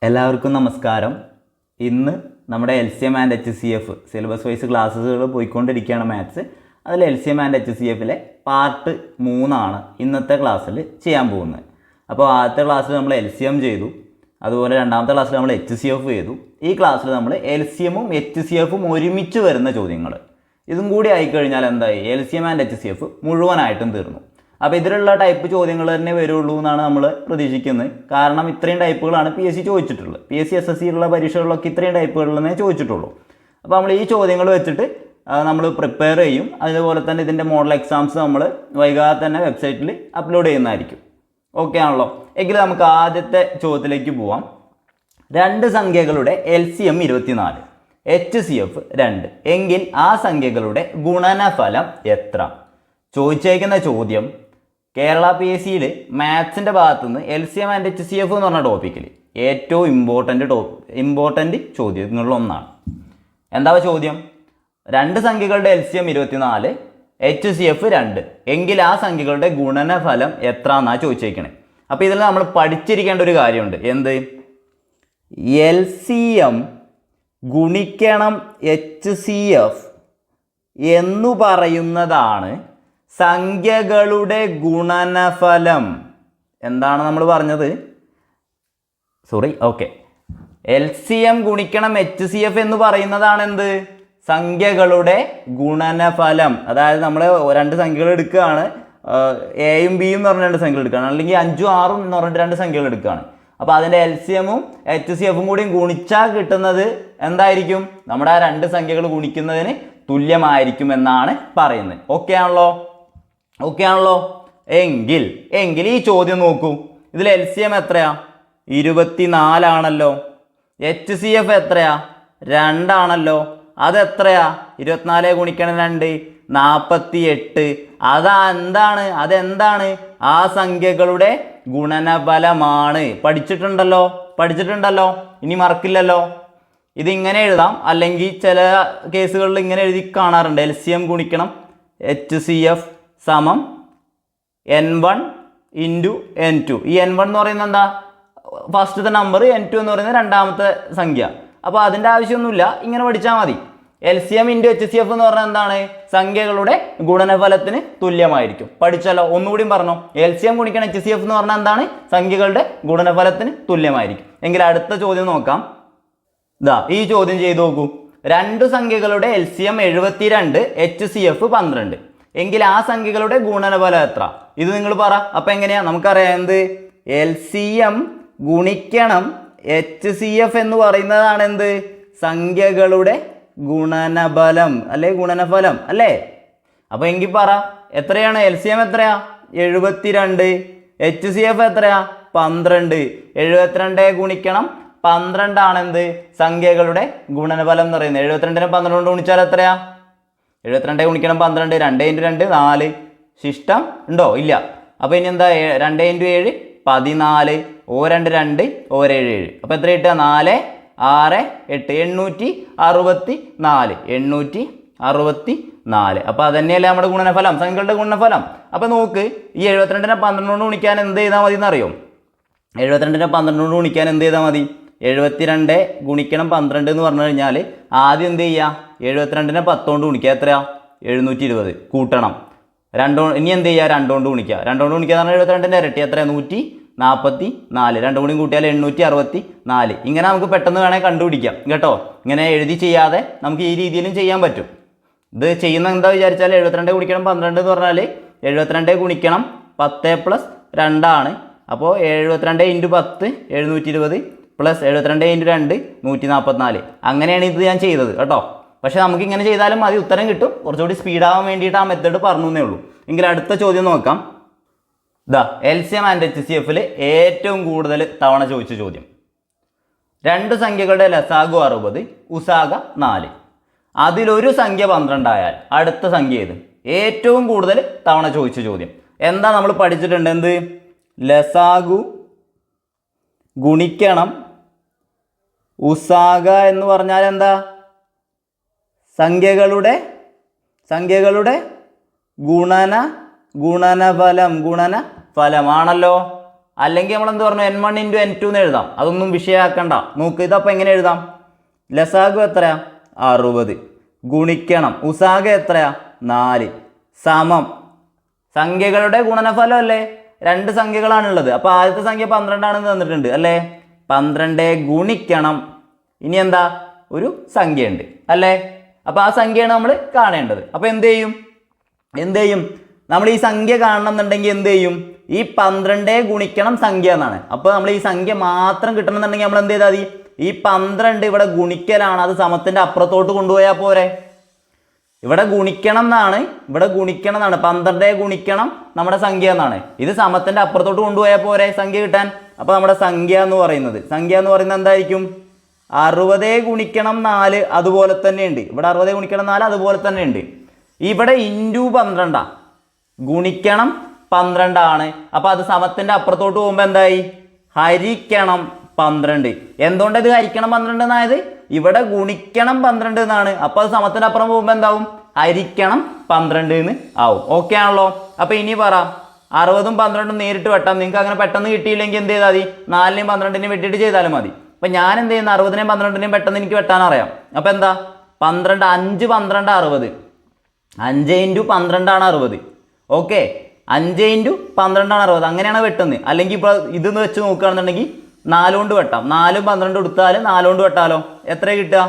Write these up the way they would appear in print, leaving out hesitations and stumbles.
എല്ലാവർക്കും നമസ്കാരം. ഇന്ന് നമ്മുടെ LCM and HCF syllabus wise ക്ലാസ്സുകൾ പോയിക്കൊണ്ടിരിക്കുകയാണ് മാത്സ്. അതിൽ LCM ആൻഡ് HCFിലെ പാർട്ട് 3 ഇന്നത്തെ ക്ലാസ്സിൽ ചെയ്യാൻ പോകുന്നത്. അപ്പോൾ ആദ്യത്തെ ക്ലാസ്സിൽ നമ്മൾ LCM ചെയ്തു, അതുപോലെ രണ്ടാമത്തെ ക്ലാസ്സിൽ നമ്മൾ HCF ചെയ്തു. ഈ ക്ലാസ്സിൽ നമ്മൾ LCMും HCFും ഒരുമിച്ച് വരുന്ന ചോദ്യങ്ങൾ ഇതും കൂടി ആയിക്കഴിഞ്ഞാൽ എന്തായി, LCM ആൻഡ് HCF മുഴുവനായിട്ടും തീർന്നു. അപ്പോൾ ഇതിലുള്ള ടൈപ്പ് ചോദ്യങ്ങൾ തന്നെ വരുള്ളൂ എന്നാണ് നമ്മൾ പ്രതീക്ഷിക്കുന്നത്. കാരണം ഇത്രയും ടൈപ്പുകളാണ് PSC ചോദിച്ചിട്ടുള്ളത്. PSC SSC ഉള്ള പരീക്ഷകളിലൊക്കെ ഇത്രയും ടൈപ്പുകളിലേ ചോദിച്ചിട്ടുള്ളൂ. അപ്പോൾ നമ്മൾ ഈ ചോദ്യങ്ങൾ വെച്ചിട്ട് നമ്മൾ പ്രിപ്പയർ ചെയ്യും. അതുപോലെ തന്നെ ഇതിൻ്റെ മോഡൽ എക്സാംസ് നമ്മൾ വൈകാതെ തന്നെ വെബ്സൈറ്റിൽ അപ്ലോഡ് ചെയ്യുന്നതായിരിക്കും. ഓക്കെ ആണല്ലോ? എങ്കിൽ നമുക്ക് ആദ്യത്തെ ചോദ്യത്തിലേക്ക് പോവാം. രണ്ട് സംഖ്യകളുടെ LCM 24, HCF 2 എങ്കിൽ ആ സംഖ്യകളുടെ ഗുണനഫലം എത്ര? ചോദിച്ചേക്കുന്ന ചോദ്യം കേരള PSCയിൽ മാത്സിൻ്റെ ഭാഗത്തുനിന്ന് LCM ആൻഡ് HCF എന്ന് പറഞ്ഞ ടോപ്പിക്കിൽ ഏറ്റവും ഇമ്പോർട്ടൻ്റ് ചോദ്യങ്ങളിലൊന്നാണ്. എന്താ ചോദ്യം? രണ്ട് സംഖ്യകളുടെ LCM 24, HCF 2 എങ്കിൽ ആ സംഖ്യകളുടെ ഗുണനഫലം എത്ര എന്നാണ് ചോദിച്ചേക്കണേ. അപ്പോൾ ഇതിൽ നമ്മൾ പഠിച്ചിരിക്കേണ്ട ഒരു കാര്യമുണ്ട്. എന്ത്? LCM ഗുണിക്കണം HCF എന്നു പറയുന്നതാണ് സംഖ്യകളുടെ ഗുണനഫലം. എന്താണ് നമ്മൾ പറഞ്ഞത്? LCM ഗുണിക്കണം HCF എന്ന് പറയുന്നതാണ് എന്ത്? സംഖ്യകളുടെ ഗുണനഫലം. അതായത് നമ്മൾ രണ്ട് സംഖ്യകൾ എടുക്കുകയാണ്, എയും ബിയും എന്ന് പറഞ്ഞ രണ്ട് സംഖ്യകൾ എടുക്കുകയാണ്, അല്ലെങ്കിൽ 5ഉം 6ഉം എന്ന് പറഞ്ഞിട്ട് രണ്ട് സംഖ്യകൾ എടുക്കുകയാണ്. അപ്പോൾ അതിൻ്റെ LCMും HCFും കൂടിയും ഗുണിച്ചാൽ കിട്ടുന്നത് എന്തായിരിക്കും? നമ്മുടെ ആ രണ്ട് സംഖ്യകൾ ഗുണിക്കുന്നതിന് തുല്യമായിരിക്കും എന്നാണ് പറയുന്നത്. ഓക്കെ ആണല്ലോ? എങ്കിൽ ഈ ചോദ്യം നോക്കൂ. ഇതിൽ LCM എത്രയാ? 24 ആണല്ലോ. HCF എത്രയാ? 2 ആണല്ലോ. അതെത്രയാ? 24 ഗുണിക്കണം 2 48. അതെന്താണ്? ആ സംഖ്യകളുടെ ഗുണനഫലമാണ്. പഠിച്ചിട്ടുണ്ടല്ലോ, ഇനി മറക്കില്ലല്ലോ. ഇതിങ്ങനെ എഴുതാം, അല്ലെങ്കിൽ ചില കേസുകളിൽ ഇങ്ങനെ എഴുതി കാണാറുണ്ട്. LCM ഗുണിക്കണം HCF സമം N1 ഇൻറ്റു N2. ഈ N1 എന്ന് പറയുന്നത് എന്താ? ഫസ്റ്റത്തെ നമ്പർ, N2 എന്ന് പറയുന്നത് രണ്ടാമത്തെ സംഖ്യ. അപ്പോൾ അതിൻ്റെ ആവശ്യമൊന്നുമില്ല, ഇങ്ങനെ പഠിച്ചാൽ മതി. LCM ഇൻറ്റു HCF എന്ന് പറഞ്ഞാൽ എന്താണ്? സംഖ്യകളുടെ ഗുണനഫലത്തിന് തുല്യമായിരിക്കും. പഠിച്ചല്ലോ? ഒന്നുകൂടിയും പറഞ്ഞോ. LCM ഗുണിക്കണം HCF എന്ന് പറഞ്ഞാൽ എന്താണ്? സംഖ്യകളുടെ ഗുണനഫലത്തിന് തുല്യമായിരിക്കും. എങ്കിൽ അടുത്ത ചോദ്യം നോക്കാം. ഈ ചോദ്യം ചെയ്തു നോക്കൂ. രണ്ട് സംഖ്യകളുടെ LCM 72, HCF 12 എങ്കിൽ ആ സംഖ്യകളുടെ ഗുണനഫലം എത്ര? ഇത് നിങ്ങൾ പറ. അപ്പം എങ്ങനെയാ? നമുക്കറിയാം എന്ത്? LCM ഗുണിക്കണം HCF എന്ന് പറയുന്നതാണ് എന്ത്? സംഖ്യകളുടെ ഗുണനഫലം അല്ലേ? അപ്പോൾ എങ്കിൽ പറ, എത്രയാണ്? LCM എത്രയാ? 72. HCF എത്രയാ? 12. 72 ഗുണിക്കണം 12 ആണെന്ത്? സംഖ്യകളുടെ ഗുണനഫലം എന്ന് പറയുന്നത്. 72നെ 12 കൊണ്ട് ഗുണിച്ചാൽ എത്രയാ? 72 ഗുണിക്കണം 12, 2 × 2 4. ശിഷ്ടം ഉണ്ടോ? ഇല്ല. അപ്പോൾ ഇനി എന്താ? 2 × 7 14. 2 2 7 7. അപ്പോൾ എത്ര കിട്ടുക? 4 6 8 864. അപ്പോൾ അതന്നെയല്ലേ നമ്മുടെ ഗുണനഫലം, സംഖ്യകളുടെ ഗുണനഫലം. അപ്പോൾ നോക്ക്, ഈ 72നെ 12 കൊണ്ട് ഗുണിക്കാൻ എന്ത് ചെയ്താൽ മതി എന്നറിയോ? 72നെ 12 കൊണ്ട് ഗുണിക്കാൻ എന്ത് ചെയ്താൽ മതി? 72 ഗുണിക്കണം 12 എന്ന് പറഞ്ഞു കഴിഞ്ഞാൽ ആദ്യം എന്ത് ചെയ്യുക? 72നെ 10 കൊണ്ട് ഗുണിക്കുക. എത്രയാ? 720. കൂട്ടണം. ഇനി എന്ത് ചെയ്യുക? 2 കൊണ്ട് ഗുണിക്കുക. 2 കൊണ്ട് ഗുണിക്കുക എന്ന് പറഞ്ഞാൽ 72ൻ്റെ ഇരട്ടി എത്രയാ? 144. 2 കൂടി കൂട്ടിയാൽ 864. ഇങ്ങനെ നമുക്ക് പെട്ടെന്ന് വേണേൽ കണ്ടുപിടിക്കാം കേട്ടോ. ഇങ്ങനെ എഴുതി ചെയ്യാതെ നമുക്ക് ഈ രീതിയിലും ചെയ്യാൻ പറ്റും. ഇത് ചെയ്യുന്ന എന്താ വിചാരിച്ചാൽ 72 ഗുണിക്കണം 12 എന്ന് പറഞ്ഞാൽ 72 ഗുണിക്കണം 10 + 2 ആണ്. അപ്പോൾ 72 × 10 720 പ്ലസ് 72 × 2 144. അങ്ങനെയാണ് ഇത് ഞാൻ ചെയ്തത് കേട്ടോ. പക്ഷേ നമുക്ക് ഇങ്ങനെ ചെയ്താലും മതി, ഉത്തരം കിട്ടും. കുറച്ചുകൂടി സ്പീഡാവാൻ വേണ്ടിയിട്ട് ആ മെത്തേഡ് പറഞ്ഞു എന്നേ ഉള്ളൂ. എങ്കിൽ അടുത്ത ചോദ്യം നോക്കാം. LCM ആൻഡ് HCFിൽ ഏറ്റവും കൂടുതൽ തവണ ചോദിച്ച ചോദ്യം. രണ്ട് സംഖ്യകളുടെ ലസാഗു 60, ഉസാഗ 4. അതിലൊരു സംഖ്യ 12 ആയാൽ അടുത്ത സംഖ്യ ഏത്? ഏറ്റവും കൂടുതൽ തവണ ചോദിച്ച ചോദ്യം. എന്താ നമ്മൾ പഠിച്ചിട്ടുണ്ട്? എന്ത്? ലസാഗു ഗുണിക്കണം ഉസാഗ എന്ന് പറഞ്ഞാൽ എന്താ? സംഖ്യകളുടെ ഗുണനഫലമാണല്ലോ. അല്ലെങ്കിൽ നമ്മൾ എന്ത് പറഞ്ഞു n1 × n2 എന്ന് എഴുതാം. അതൊന്നും വിഷയമാക്കണ്ട. നോക്ക് ഇതപ്പോൾ എങ്ങനെ എഴുതാം? ലസാഗു എത്രയാ? 60 ഗുണിക്കണം ഉസാഗ എത്രയാ? 4 സമം സംഖ്യകളുടെ ഗുണനഫലം അല്ലേ? രണ്ട് സംഖ്യകളാണുള്ളത്. അപ്പോൾ ആദ്യത്തെ സംഖ്യ 12 ആണെന്ന് തന്നിട്ടുണ്ട് അല്ലേ? 12 ഗുണിക്കണം ഇനി എന്താ? ഒരു സംഖ്യ ഉണ്ട് അല്ലേ? അപ്പോൾ ആ സംഖ്യയാണ് നമ്മൾ കാണേണ്ടത്. അപ്പോൾ എന്ത് ചെയ്യും? നമ്മൾ ഈ സംഖ്യ കാണണം എന്നുണ്ടെങ്കിൽ എന്ത് ചെയ്യും? ഈ 12 ഗുണിക്കണം സംഖ്യ എന്നാണ്. അപ്പോൾ നമ്മൾ ഈ സംഖ്യ മാത്രം കിട്ടണമെന്നുണ്ടെങ്കിൽ നമ്മൾ എന്ത് ചെയ്താൽ മതി? ഈ 12 ഇവിടെ ഗുണിക്കലാണ്, അത് സമത്തിൻ്റെ അപ്പുറത്തോട്ട് കൊണ്ടുപോയാൽ പോരെ. ഇവിടെ ഗുണിക്കണം എന്നാണ് 12 ഗുണിക്കണം നമ്മുടെ സംഖ്യ എന്നാണ്. ഇത് സമത്തിൻ്റെ അപ്പുറത്തോട്ട് കൊണ്ടുപോയാൽ പോരെ സംഖ്യ കിട്ടാൻ. അപ്പോൾ നമ്മുടെ സംഖ്യ എന്ന് പറയുന്നത് എന്തായിരിക്കും? 60 ഗുണിക്കണം 4 അതുപോലെ തന്നെ ഉണ്ട്. ഇവിടെ 60 ഗുണിക്കണം 4 അതുപോലെ തന്നെ ഉണ്ട്. ഇവിടെ ഇൻറ്റു 12 ഗുണിക്കണം 12 ആണ്. അപ്പോൾ അത് സമത്തിൻ്റെ അപ്പുറത്തോട്ട് പോകുമ്പോൾ എന്തായി? ഹരിക്കണം 12. എന്തുകൊണ്ട് ഇത് ഹരിക്കണം 12 എന്നായത്? ഇവിടെ ഗുണിക്കണം 12 എന്നാണ്. അപ്പോൾ അത് സമത്തിൻ്റെ അപ്പുറം പോകുമ്പോൾ എന്താവും? ഹരിക്കണം 12 എന്ന് ആവും. ഓക്കെ ആണല്ലോ? അപ്പോൾ ഇനി പറ 60ഉം 12ഉം നേരിട്ട് വെട്ടാം. നിങ്ങൾക്ക് അങ്ങനെ പെട്ടെന്ന് കിട്ടിയില്ലെങ്കിൽ എന്ത് ചെയ്താൽ മതി? 4നെയും 12നെയും വെട്ടിയിട്ട് ചെയ്താലും മതി. അപ്പം ഞാൻ എന്ത് ചെയ്യുന്നു? 60നെയും 12നെയും പെട്ടെന്ന് എനിക്ക് വെട്ടാൻ അറിയാം. അപ്പോൾ എന്താ? 12 5 12 60. 5 × 12 ആണ് 60. ഓക്കെ 5 × 12 ആണ് 60. അങ്ങനെയാണ് വെട്ടുന്നത്. അല്ലെങ്കിൽ ഇപ്പോൾ ഇതെന്ന് വെച്ച് നോക്കുകയാണെന്നുണ്ടെങ്കിൽ 4 കൊണ്ട് വെട്ടാം. 4ഉം 12 എടുത്താൽ 4 കൊണ്ട് വെട്ടാലോ? എത്ര കിട്ടുക?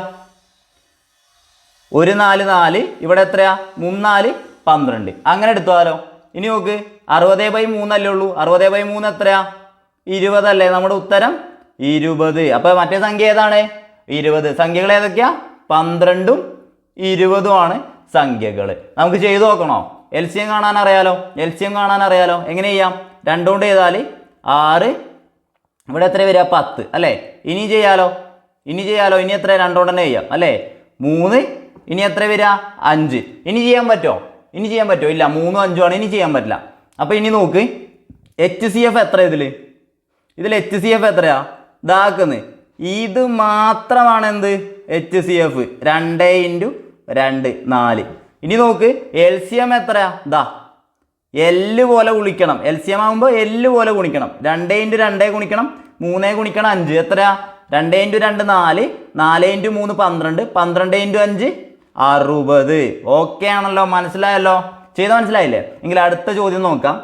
1 4 4. ഇവിടെ എത്രയാ? 3 4 12. അങ്ങനെ എടുത്താലോ? ഇനി നോക്ക് 60/3 അല്ലേ ഉള്ളൂ. 60/3 എത്രയാ? 20 അല്ലേ? നമ്മുടെ ഉത്തരം 20. അപ്പോൾ മറ്റേ സംഖ്യ ഏതാണ്? 20. സംഖ്യകൾ ഏതൊക്കെയാ? 12ഉം 20ഉം ആണ് സംഖ്യകൾ. നമുക്ക് ചെയ്തു നോക്കണോ? LCM കാണാൻ അറിയാലോ. എങ്ങനെ ചെയ്യാം? 2 കൊണ്ട് ചെയ്താൽ 6. ഇവിടെ എത്ര വരിക? 10 അല്ലേ? ഇനി ചെയ്യാലോ. ഇനി എത്ര? 2 കൊണ്ട് തന്നെ ചെയ്യാം അല്ലേ? 3. ഇനി എത്ര വരിക? 5. ഇനി ചെയ്യാൻ പറ്റുമോ? ഇല്ല, 3ഉം 5ഉം ആണ്. ഇനി ചെയ്യാൻ പറ്റില്ല. അപ്പോൾ ഇനി നോക്ക് HCF എത്ര? ഇതിൽ HCF എത്രയാ? ഇതാക്കുന്നത് ഇത് മാത്രമാണ് എന്ത്? HCF 2 × 2 4. ഇനി നോക്ക് LCM എത്രയാ? L പോലെ ഗുണിക്കണം. LCM ആകുമ്പോൾ L പോലെ ഗുണിക്കണം. 2 × 2 ഗുണിക്കണം 3 ഗുണിക്കണം 5 എത്രയാ? 2 × 2 4. 4 × 3 12. 12 × 5 60. ഓക്കെ ആണല്ലോ? മനസ്സിലായല്ലോ? മനസ്സിലായില്ലേ? എങ്കിൽ അടുത്ത ചോദ്യം നോക്കാം.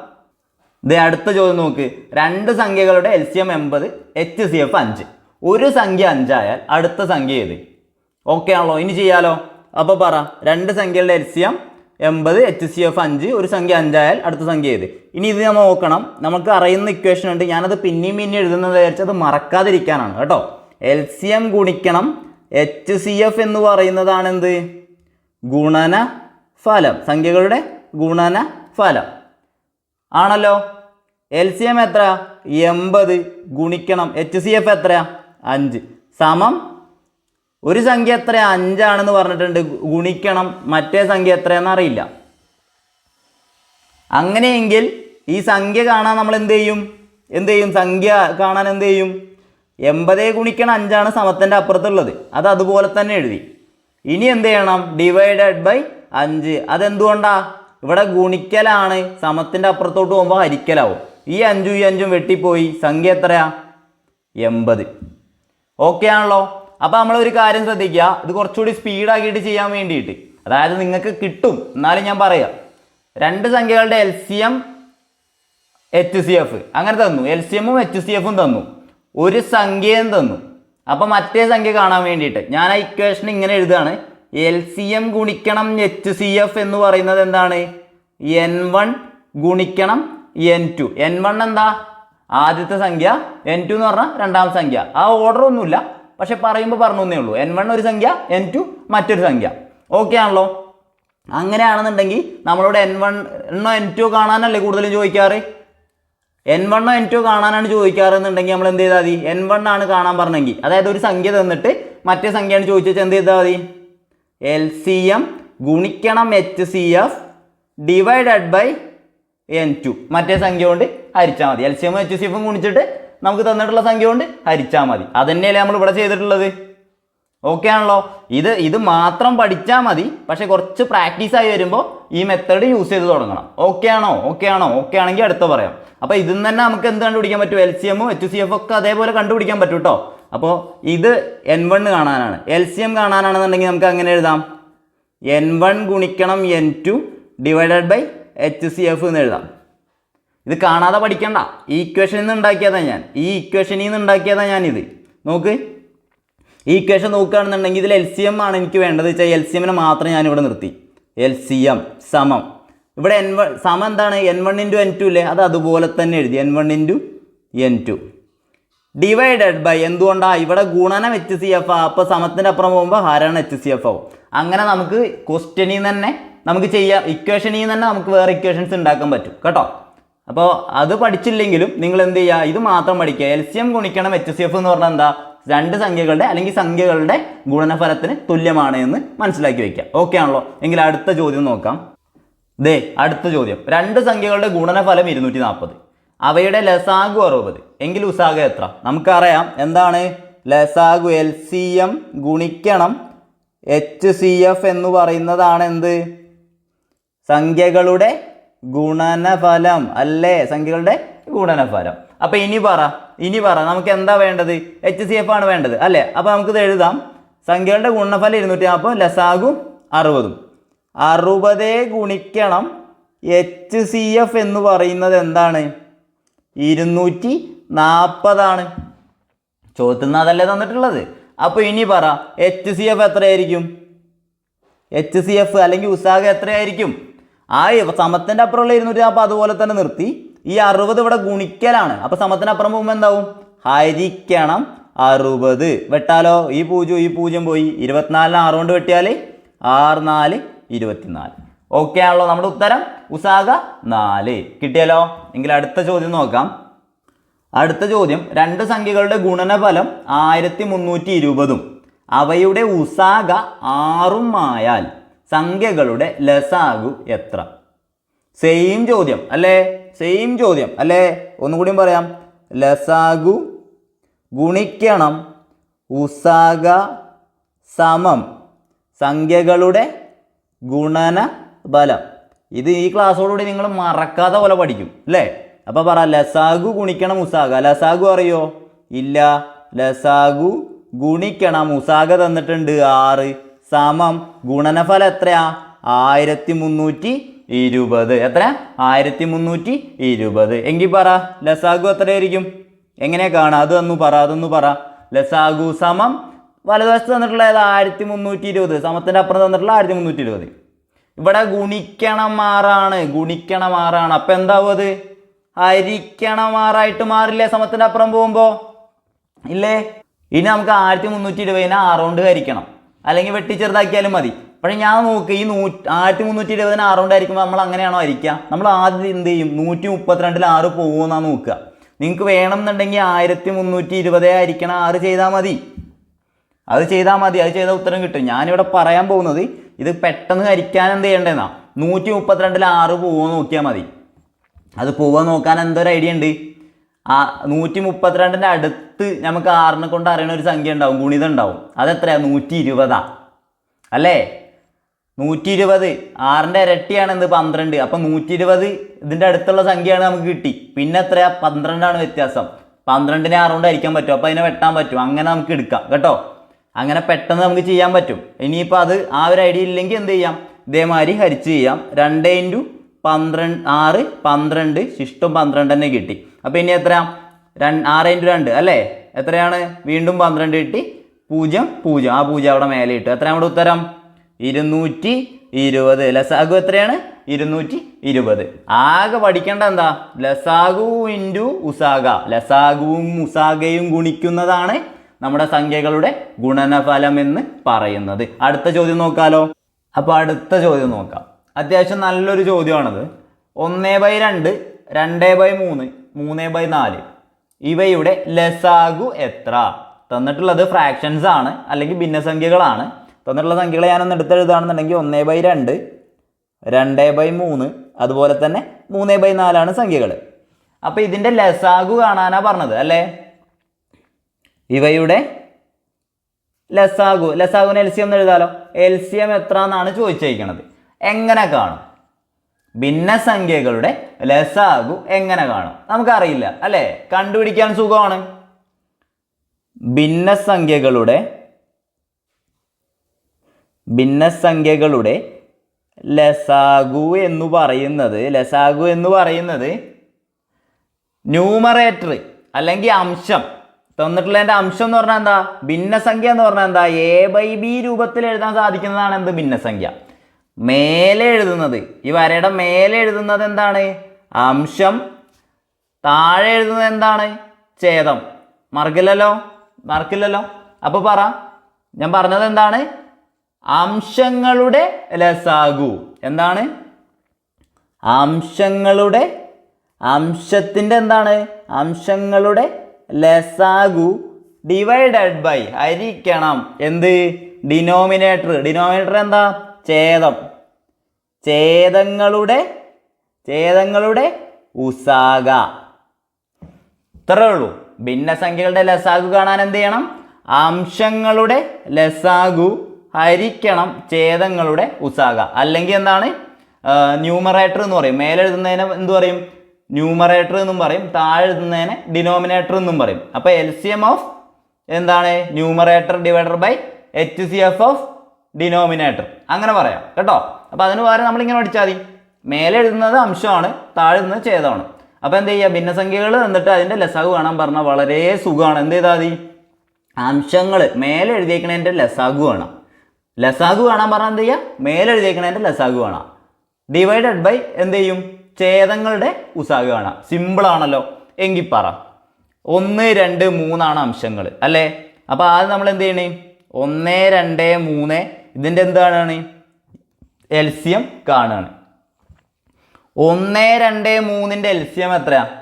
അടുത്ത ചോദ്യം നോക്ക്. 2 സംഖ്യകളുടെ LCM 80, HCF 5. ഒരു സംഖ്യ 5 ആയാൽ അടുത്ത സംഖ്യ ഏത്? ഓക്കെ ആണല്ലോ? ഇനി ചെയ്യാലോ. അപ്പോൾ പറ 2 സംഖ്യകളുടെ LCM 80, HCF 5. ഒരു സംഖ്യ 5 ആയാൽ അടുത്ത സംഖ്യ ഏത്? ഇനി ഇത് നമ്മൾ നോക്കണം. നമുക്ക് അറിയുന്ന ഇക്വേഷൻ ഉണ്ട്. ഞാനത് പിന്നെയും എഴുതുന്നത് വിചാരിച്ചത് മറക്കാതിരിക്കാനാണ് കേട്ടോ. LCM ഗുണിക്കണം HCF എന്ന് പറയുന്നതാണ് എന്ത്? ഗുണനഫലം. സംഖ്യകളുടെ ഗുണനഫലം ആണല്ലോ. LCM എത്ര? 80 ഗുണിക്കണം HCF എത്രയാ? 5 സമം ഒരു സംഖ്യ എത്ര? 5 ആണെന്ന് പറഞ്ഞിട്ടുണ്ട്. ഗുണിക്കണം മറ്റേ സംഖ്യ എത്രയാണെന്ന് അറിയില്ല. അങ്ങനെയെങ്കിൽ ഈ സംഖ്യ കാണാൻ നമ്മൾ എന്ത് ചെയ്യും? സംഖ്യ കാണാൻ എന്ത് ചെയ്യും? 80 ഗുണിക്കണം 5 ആണ് സമത്തിൻ്റെ അപ്പുറത്തുള്ളത്. അത് അതുപോലെ തന്നെ എഴുതി. ഇനി എന്ത് ചെയ്യണം? /5. അതെന്തുകൊണ്ടാ? ഇവിടെ ഗുണിക്കലാണ്. സമത്തിൻ്റെ അപ്പുറത്തോട്ട് പോകുമ്പോൾ ഹരിക്കലാവും. ഈ 5ഉം ഈ 5ഉം വെട്ടിപ്പോയി. സംഖ്യ എത്രയാ? 80. ഓക്കെ ആണല്ലോ? അപ്പോൾ നമ്മളൊരു കാര്യം ശ്രദ്ധിക്കുക. ഇത് കുറച്ചുകൂടി സ്പീഡാക്കിയിട്ട് ചെയ്യാൻ വേണ്ടിയിട്ട്, അതായത് നിങ്ങൾക്ക് കിട്ടും എന്നാലും ഞാൻ പറയാം. 2 സംഖ്യകളുടെ LCM HCF അങ്ങനെ തന്നു. LCMഉം HCFഉം തന്നു. ഒരു സംഖ്യയും തന്നു. അപ്പോൾ മറ്റേ സംഖ്യ കാണാൻ വേണ്ടിയിട്ട് ഞാൻ ആ ഇക്വേഷൻ ഇങ്ങനെ എഴുതുകയാണ്. LCM ഗുണിക്കണം HCF എന്ന് പറയുന്നത് എന്താണ്? N1 ഗുണിക്കണം N2. N1 എന്താ? ആദ്യത്തെ സംഖ്യ. N2 എന്ന് പറഞ്ഞാൽ രണ്ടാമത്തെ സംഖ്യ. ആ ഓർഡർ ഒന്നുമില്ല, പക്ഷെ പറയുമ്പോൾ പറഞ്ഞേ ഉള്ളൂ. N1 ഒരു സംഖ്യ, N2 മറ്റൊരു സംഖ്യ. ഓക്കെ ആണല്ലോ? അങ്ങനെയാണെന്നുണ്ടെങ്കിൽ നമ്മളോട് N1 N2 കാണാനല്ലേ കൂടുതലും ചോദിക്കാറ്? N1 N2 കാണാനാണ് ചോദിക്കാറെന്നുണ്ടെങ്കിൽ നമ്മൾ എന്ത് ചെയ്താൽ മതി? N1 ആണ് കാണാൻ പറഞ്ഞെങ്കിൽ, അതായത് ഒരു സംഖ്യ തന്നിട്ട് മറ്റേ സംഖ്യയാണ് ചോദിച്ചാൽ എന്ത് ചെയ്താൽ മതി? LCM ഗുണിക്കണം HCF /N2 മറ്റേ സംഖ്യ കൊണ്ട് ഹരിച്ചാൽ മതി. LCM HCFും ഗുണിച്ചിട്ട് നമുക്ക് തന്നിട്ടുള്ള സംഖ്യ കൊണ്ട് ഹരിച്ചാൽ മതി. അതന്നെയല്ലേ നമ്മൾ ഇവിടെ ചെയ്തിട്ടുള്ളത്. ഓക്കെ ആണല്ലോ? ഇത് മാത്രം പഠിച്ചാൽ മതി, പക്ഷെ കുറച്ച് പ്രാക്ടീസ് ആയി വരുമ്പോൾ ഈ മെത്തേഡ് യൂസ് ചെയ്ത് തുടങ്ങണം. ഓക്കെ ആണോ? ഓക്കെ ആണെങ്കിൽ അടുത്ത പറയാം. അപ്പോൾ ഇതിൽ നിന്ന് തന്നെ നമുക്ക് എന്ത് കണ്ടുപിടിക്കാൻ പറ്റും? LCM HCF ഒക്കെ അതേപോലെ കണ്ടുപിടിക്കാൻ പറ്റും കേട്ടോ. അപ്പോൾ ഇത് N1 കാണാനാണ്. LCM കാണാനാണെന്നുണ്ടെങ്കിൽ നമുക്ക് അങ്ങനെ എഴുതാം, N1 ഗുണിക്കണം N2 ഡിവൈഡഡ് ബൈ HCF എന്ന് എഴുതാം. ഇത് കാണാതെ പഠിക്കണ്ട, ഈ ഇക്വേഷനിൽ നിന്ന് ഉണ്ടാക്കിയതാണ് ഞാനിത്. നോക്ക്, ഈ ഇക്വേഷൻ നോക്കുകയാണെന്നുണ്ടെങ്കിൽ ഇതിൽ LCM ആണ് എനിക്ക് വേണ്ടത് വെച്ചാൽ LCMനെ മാത്രം ഞാനിവിടെ നിർത്തി. LCM സമം ഇവിടെ N1 സമം എന്താണ്? N1 × N2 ഇല്ലേ, അത് അതുപോലെ തന്നെ എഴുതി, N1 × N2 ഡിവൈഡഡ് ബൈ എന്തുകൊണ്ടാണ് ഇവിടെ ഗുണനം HCF അപ്പോൾ സമത്തിൻ്റെ അപ്പുറം പോകുമ്പോൾ ഹരണം HCF ആവും. അങ്ങനെ നമുക്ക് ക്വസ്റ്റ്യനിൽ നിന്ന് തന്നെ നമുക്ക് ചെയ്യാം, ഇക്വേഷനിൽ നിന്ന് തന്നെ നമുക്ക് വേറെ ഇക്വേഷൻസ് ഉണ്ടാക്കാൻ പറ്റും കേട്ടോ. അപ്പോൾ അത് പഠിച്ചില്ലെങ്കിലും നിങ്ങൾ എന്ത് ചെയ്യുക, ഇത് മാത്രം പഠിക്കുക. LCM ഗുണിക്കണം HCF എന്ന് പറഞ്ഞാൽ എന്താ? രണ്ട് സംഖ്യകളുടെ അല്ലെങ്കിൽ സംഖ്യകളുടെ ഗുണനഫലത്തിന് തുല്യമാണ് എന്ന് മനസ്സിലാക്കി വയ്ക്കുക. ഓക്കെ ആണല്ലോ? എങ്കിൽ അടുത്ത ചോദ്യം നോക്കാം. അടുത്ത ചോദ്യം, രണ്ട് സംഖ്യകളുടെ ഗുണനഫലം 240, അവയുടെ ലസാഗു 60 എങ്കിൽ ഉസാഗ എത്ര? നമുക്കറിയാം എന്താണ് ലസാഗു. LCM ഗുണിക്കണം HCF എന്ന് പറയുന്നതാണ് എന്ത്? സംഖ്യകളുടെ ഗുണനഫലം അല്ലേ, സംഖ്യകളുടെ ഗുണനഫലം. അപ്പൊ ഇനി പറ നമുക്ക് എന്താ വേണ്ടത്? HCF ആണ് വേണ്ടത് അല്ലേ. അപ്പൊ നമുക്കിത് എഴുതാം, സംഖ്യകളുടെ ഗുണനഫലം 240, ലസാഗു 60. 60 ഗുണിക്കണം HCF എന്ന് പറയുന്നത് എന്താണ്? 240 ചോദ്യത്തിൽ നിന്ന് അതല്ലേ തന്നിട്ടുള്ളത്. അപ്പോൾ ഇനി പറ HCF എത്രയായിരിക്കും? HCF അല്ലെങ്കിൽ ഉസാഗ എത്രയായിരിക്കും? ആ സമത്തിൻ്റെ അപ്പുറമുള്ള 240 അതുപോലെ തന്നെ നിർത്തി. ഈ 60 ഇവിടെ ഗുണിക്കലാണ്. അപ്പോൾ സമത്തിന് അപ്പുറം പോകുമ്പോൾ എന്താവും? ഹരിക്കണം 60. വെട്ടാലോ? ഈ 0 പോയി. 24 6 കൊണ്ട് വെട്ടിയാൽ 6 4 24. ഓക്കെ ആണല്ലോ? നമ്മുടെ ഉത്തരം ഉസാഗ 4 കിട്ടിയല്ലോ. എങ്കിൽ അടുത്ത ചോദ്യം നോക്കാം. അടുത്ത ചോദ്യം, രണ്ട് സംഖ്യകളുടെ ഗുണനഫലം 1320 അവയുടെ ഉസാഗ 6 ആയാൽ സംഖ്യകളുടെ ലസാഗു എത്ര? സെയിം ചോദ്യം അല്ലേ? ഒന്നുകൂടി പറയാം, ലസാഗു ഗുണിക്കണം ഉസാഗ സമം സംഖ്യകളുടെ ഗുണന ബലം. ഇത് ഈ ക്ലാസ്സോടുകൂടി നിങ്ങൾ മറക്കാതെ പോലെ പഠിക്കും അല്ലേ. അപ്പോൾ പറ ലസാഗു ഗുണിക്കണം ഉസാഗ. ലസാഗു അറിയോ? ഇല്ല. ലസാഗു ഗുണിക്കണം ഉസാഗ തന്നിട്ടുണ്ട് 6 സമം ഗുണനഫലം എത്രയാ? 1320. എത്ര? 1320. എങ്കിൽ പറ ലസാഗു എത്രയായിരിക്കും? എങ്ങനെ കാണാം? അതൊന്നു പറ. ലസാഗു സമം വലതുവശത്ത് തന്നിട്ടുള്ള 1320, സമത്തിൻ്റെ അപ്പുറം തന്നിട്ടുള്ള 1320. ഇവിടെ ഗുണിക്കണം 6ആണ്. അപ്പം എന്താവും? അത് ഹരിക്കണം 6 മാറില്ലേ സമത്തിൻ്റെ അപ്പുറം പോകുമ്പോൾ? ഇല്ലേ? ഇനി നമുക്ക് 1320 6 കൊണ്ട് ഹരിക്കണം, അല്ലെങ്കിൽ വെട്ടി ചെറുതാക്കിയാലും മതി. പക്ഷേ ഞാൻ നോക്ക്, ഈ 1320 6 കൊണ്ട് ഹരിക്കുമ്പോൾ നമ്മൾ അങ്ങനെയാണോ ഹരിക്കുക? നമ്മൾ ആദ്യം എന്ത് ചെയ്യും? 132 6 പോകുമെന്നാണ് നോക്കുക. നിങ്ങൾക്ക് വേണമെന്നുണ്ടെങ്കിൽ 1320 ഹരിക്കണം 6 ചെയ്താൽ മതി. അത് ചെയ്താൽ ഉത്തരം കിട്ടും. ഞാനിവിടെ പറയാൻ പോകുന്നത് ഇത് പെട്ടെന്ന് ഹരിക്കാൻ എന്ത് ചെയ്യേണ്ടതെന്നാ, 132 6 പോകുമെന്ന് നോക്കിയാൽ മതി. അത് പോവാൻ നോക്കാൻ എന്തൊരു ഐഡിയ ഉണ്ട്? 132 അടുത്ത് നമുക്ക് 6നെ കൊണ്ട് അറിയണ ഒരു സംഖ്യ ഉണ്ടാവും, ഗുണിതം ഉണ്ടാവും. അതെത്രയാണ്? 120 അല്ലേ? 120 6ൻ്റെ ഇരട്ടിയാണ് എന്ത്? 12. അപ്പം 120 ഇതിൻ്റെ അടുത്തുള്ള സംഖ്യയാണ് നമുക്ക് കിട്ടി. പിന്നെ എത്രയാ? 12 വ്യത്യാസം. 12നെ 6 കൊണ്ട് ഹരിക്കാൻ പറ്റും. അപ്പോൾ അതിനെ വെട്ടാൻ പറ്റും. അങ്ങനെ നമുക്ക് എടുക്കാം കേട്ടോ. അങ്ങനെ പെട്ടെന്ന് നമുക്ക് ചെയ്യാൻ പറ്റും. ഇനിയിപ്പോൾ അത് ആ ഒരു ഐഡിയ ഇല്ലെങ്കിൽ എന്ത് ചെയ്യാം? ഇതേമാതിരി ഹരിച്ച് ചെയ്യാം. 2 × 12 6 12 ശിഷ്ടം 12 തന്നെ കിട്ടി. അപ്പോൾ ഇനി എത്ര? 6 × 2 അല്ലേ? എത്രയാണ്? വീണ്ടും 12 കിട്ടി. 0 0 ആ 0 അവിടെ മേലെ ഇട്ടു. എത്ര നമ്മുടെ ഉത്തരം? 220. ലസാഗു എത്രയാണ്? 220. ആകെ പഠിക്കേണ്ട എന്താ? ലസാഗു × ഉസാഗ. ലസാഗുവും ഉസാഗയും ഗുണിക്കുന്നതാണ് നമ്മുടെ സംഖ്യകളുടെ ഗുണനഫലം എന്ന് പറയുന്നത്. അടുത്ത ചോദ്യം നോക്കാലോ. അപ്പോൾ അടുത്ത ചോദ്യം നോക്കാം. അത്യാവശ്യം നല്ലൊരു ചോദ്യമാണത്. 1/2 2/3 3/4 ഇവയുടെ ലസാഗു എത്ര? തന്നിട്ടുള്ളത് ഫ്രാക്ഷൻസ് ആണ്, അല്ലെങ്കിൽ ഭിന്നസംഖ്യകളാണ്. തന്നിട്ടുള്ള സംഖ്യകളെ ഞാനൊന്ന് എടുത്തെഴുതാണെന്നുണ്ടെങ്കിൽ 1/2 2/3 അതുപോലെ തന്നെ 3/4 സംഖ്യകൾ. അപ്പോൾ ഇതിൻ്റെ ലസാഗു കാണാനാണ് പറഞ്ഞത് അല്ലേ? ഇവയുടെ ലസാഗുവിന് LCM എന്ന് എഴുതാലോ. LCM എത്ര എന്നാണ് ചോദിച്ചിരിക്കുന്നത്. എങ്ങനെ കാണും? ഭിന്നസംഖ്യകളുടെ ലസാഗു എങ്ങനെ കാണും? നമുക്കറിയില്ല അല്ലേ? കണ്ടുപിടിക്കാൻ സുഖമാണ്. ഭിന്നസംഖ്യകളുടെ ലസാഗു എന്ന് പറയുന്നത് ന്യൂമറേറ്റർ അല്ലെങ്കിൽ അംശം തന്നിട്ടുള്ളതിൻ്റെ അംശം എന്ന് പറഞ്ഞാൽ എന്താ? ഭിന്നസംഖ്യ എന്ന് പറഞ്ഞാൽ എന്താ? a/b രൂപത്തിൽ എഴുതാൻ സാധിക്കുന്നതാണ് എന്ത്? ഭിന്നസംഖ്യ. മേലെ എഴുതുന്നത്, ഈ വരയുടെ മേലെ എഴുതുന്നത് എന്താണ്? അംശം. താഴെ എഴുതുന്നത് എന്താണ്? ഛേദം. മറക്കില്ലല്ലോ. അപ്പോൾ ഞാൻ പറഞ്ഞത് എന്താണ്? അംശങ്ങളുടെ ലസാഗു എന്താണ്? അംശത്തിൻ്റെ എന്താണ്? അംശങ്ങളുടെ ലസാഗു ഡിവൈഡഡ് ബൈ ഹരിക്കണം എന്ത്? ഡിനോമിനേറ്റർ എന്താ? ഛേദം. ഛേദങ്ങളുടെ ഉസാഗ. ഇത്രേ ഉള്ളൂ. ഭിന്നസംഖ്യകളുടെ ലസാഗു കാണാൻ എന്ത് ചെയ്യണം? അംശങ്ങളുടെ ലസാഗു ഹരിക്കണം ഛേദങ്ങളുടെ ഉസാഗ. അല്ലെങ്കിൽ എന്താണ്? ന്യൂമറേറ്റർ എന്ന് പറയും. മേലെ എഴുതുന്നതിനെ എന്ത് പറയും? ന്യൂമറേറ്റർ എന്നും പറയും. താഴെ എഴുതുന്നതിനെ ഡിനോമിനേറ്റർ എന്നും പറയും. അപ്പോൾ LCM ഓഫ് എന്താണ്? Numerator divided by HCF of denominator. അങ്ങനെ പറയാം കേട്ടോ. അപ്പോൾ അതിന് പകരം നമ്മളിങ്ങനെ പഠിച്ചാൽ മതി. മേലെ എഴുതുന്നത് അംശമാണ്, താഴെ എഴുതുന്നത് ഛേദമാണ്. അപ്പോൾ എന്ത് ചെയ്യുക? ഭിന്നസംഖ്യകൾ എന്നിട്ട് അതിൻ്റെ ലസാഗു കാണാൻ പറഞ്ഞാൽ വളരെ സുഖമാണ്. എന്ത് ചെയ്താൽ മതി? അംശങ്ങൾ മേലെ എഴുതിയേക്കണതിൻ്റെ ലസാഗു കാണാം. ലസാഗു കാണാൻ പറഞ്ഞാൽ എന്ത് ചെയ്യുക? മേലെ എഴുതിയേക്കണതിൻ്റെ ലസാഗു കാണാം. ഡിവൈഡഡ് ബൈ എന്ത് ചെയ്യും? ഛേദങ്ങളുടെ ഉസാഗു കാണാം. സിമ്പിളാണല്ലോ. എങ്കിൽ പറ. 1, 2, 3 അംശങ്ങൾ അല്ലേ? അപ്പോൾ ആദ്യം നമ്മൾ എന്ത് ചെയ്യണേ? 1, 2, 3 ഇതിൻ്റെ എന്താണ്? LCM കാണുകയാണ്. 1, 2, 3 LCM എത്രയാണ്?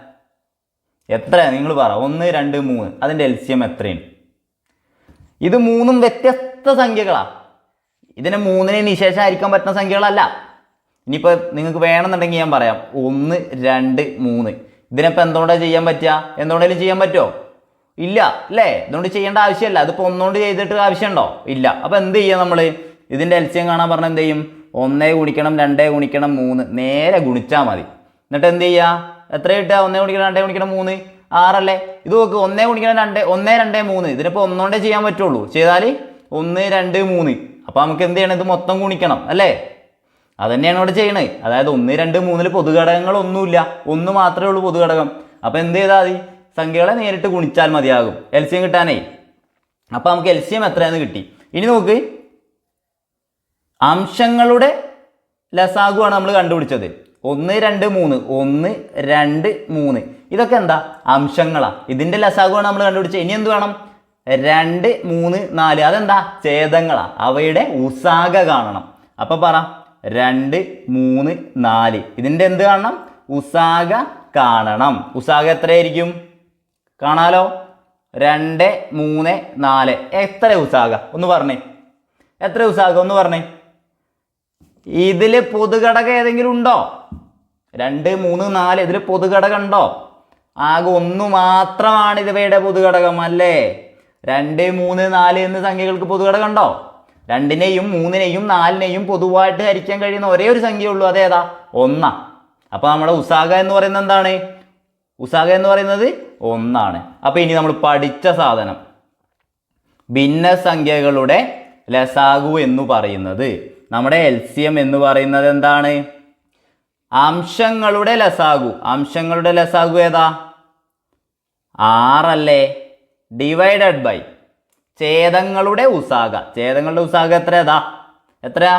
നിങ്ങൾ പറ. 1, 2, 3 അതിൻ്റെ LCM എത്രയാണ്? ഇത് മൂന്നും വ്യത്യസ്ത സംഖ്യകളാണ്. ഇതിനെ 3ന് നിശേഷമായിരിക്കാൻ പറ്റുന്ന സംഖ്യകളല്ല. ഇനിയിപ്പോൾ നിങ്ങൾക്ക് വേണമെന്നുണ്ടെങ്കിൽ ഞാൻ പറയാം. 1, 2, 3 ഇതിനിപ്പോൾ എന്തുകൊണ്ടാണ് ചെയ്യാൻ പറ്റുക? എന്തുകൊണ്ടെങ്കിലും ചെയ്യാൻ പറ്റുമോ? ഇല്ല അല്ലേ? ഇതുകൊണ്ട് ചെയ്യേണ്ട ആവശ്യമില്ല. അതിപ്പോൾ ഒന്നുകൊണ്ട് ചെയ്തിട്ട് ആവശ്യമുണ്ടോ? ഇല്ല. അപ്പോൾ എന്ത് ചെയ്യുക? നമ്മൾ ഇതിൻ്റെ LCM കാണാൻ പറഞ്ഞാൽ എന്ത് ചെയ്യും? 1 ഗുണിക്കണം 2 ഗുണിക്കണം 3 നേരെ ഗുണിച്ചാൽ മതി. എന്നിട്ട് എന്ത് ചെയ്യുക? എത്ര കിട്ടുക? 1 ഗുണിക്കണം 2 ഗുണിക്കണം 3 6 അല്ലേ? ഇത് നോക്ക്. 1 ഗുണിക്കണം 2 1, 2, 3 ഇതിനിപ്പോൾ ഒന്നുകൊണ്ടേ ചെയ്യാൻ പറ്റുള്ളൂ. ചെയ്താൽ 1, 2, 3 അപ്പോൾ നമുക്ക് എന്ത് ചെയ്യണം? ഇത് മൊത്തം ഗുണിക്കണം അല്ലേ? അത് തന്നെയാണ് ഇവിടെ ചെയ്യണത്. അതായത് 1, 2, 3 പൊതുഘടകങ്ങളൊന്നുമില്ല. 1 മാത്രമേ ഉള്ളൂ പൊതുഘടകം. അപ്പോൾ എന്ത് ചെയ്താൽ മതി? സംഖ്യകളെ നേരിട്ട് ഗുണിച്ചാൽ മതിയാകും LCM കിട്ടാനേ. അപ്പോൾ നമുക്ക് LCM എത്രയാണെന്ന് കിട്ടി. ഇനി നോക്ക്. അംശങ്ങളുടെ ലസാഗുവാണ് നമ്മൾ കണ്ടുപിടിച്ചത്. 1, 2, 3 1, 2, 3 ഇതൊക്കെ എന്താ? അംശങ്ങളാണ്. ഇതിൻ്റെ ലസാഗുവാണ് നമ്മൾ കണ്ടുപിടിച്ചത്. ഇനി എന്ത് വേണം? 2, 3, 4 അതെന്താ? ഛേദങ്ങളാണ്. അവയുടെ ഉസാഗ കാണണം. അപ്പോൾ പറ. 2, 3, 4 ഇതിൻ്റെ എന്ത് കാണണം? ഉസാഗ കാണണം. ഉസാഗ എത്രയായിരിക്കും? കാണാലോ. 2, 3, 4 എത്ര ഉസാഗ? ഒന്ന് പറഞ്ഞേ. എത്ര ഉസാഗ? ഒന്ന് പറഞ്ഞേ. ഇതിൽ പൊതുഘടകം ഏതെങ്കിലും ഉണ്ടോ? 2, 3, 4 ഇതിൽ പൊതുഘടകം ഉണ്ടോ? ആകെ 1 മാത്രമാണ് ഇവയുടെ പൊതുഘടകം അല്ലേ? 2, 3, 4 എന്നീ സംഖ്യകൾക്ക് പൊതുഘടകം ഉണ്ടോ? 2നെയും 3നെയും 4നെയും പൊതുവായിട്ട് ഹരിക്കാൻ കഴിയുന്ന ഒരേ ഒരു സംഖ്യയുള്ളൂ. അതേതാ? 1. അപ്പോൾ നമ്മുടെ ഉസാഗ എന്ന് പറയുന്നത് എന്താണ്? ഉസാഗ എന്ന് പറയുന്നത് 1. അപ്പോൾ ഇനി നമ്മൾ പഠിച്ച സാധനം ഭിന്നസംഖ്യകളുടെ ലസാഗു എന്ന് പറയുന്നത്, നമ്മുടെ LCM എന്ന് പറയുന്നത് എന്താണ്? അംശങ്ങളുടെ ലസാഗു. അംശങ്ങളുടെ ലസാഗു ഏതാ? 6 അല്ലേ? Divided by ഛേദങ്ങളുടെ ഉസാഗ. ഛേദങ്ങളുടെ ഉസാഗ എത്രയാ?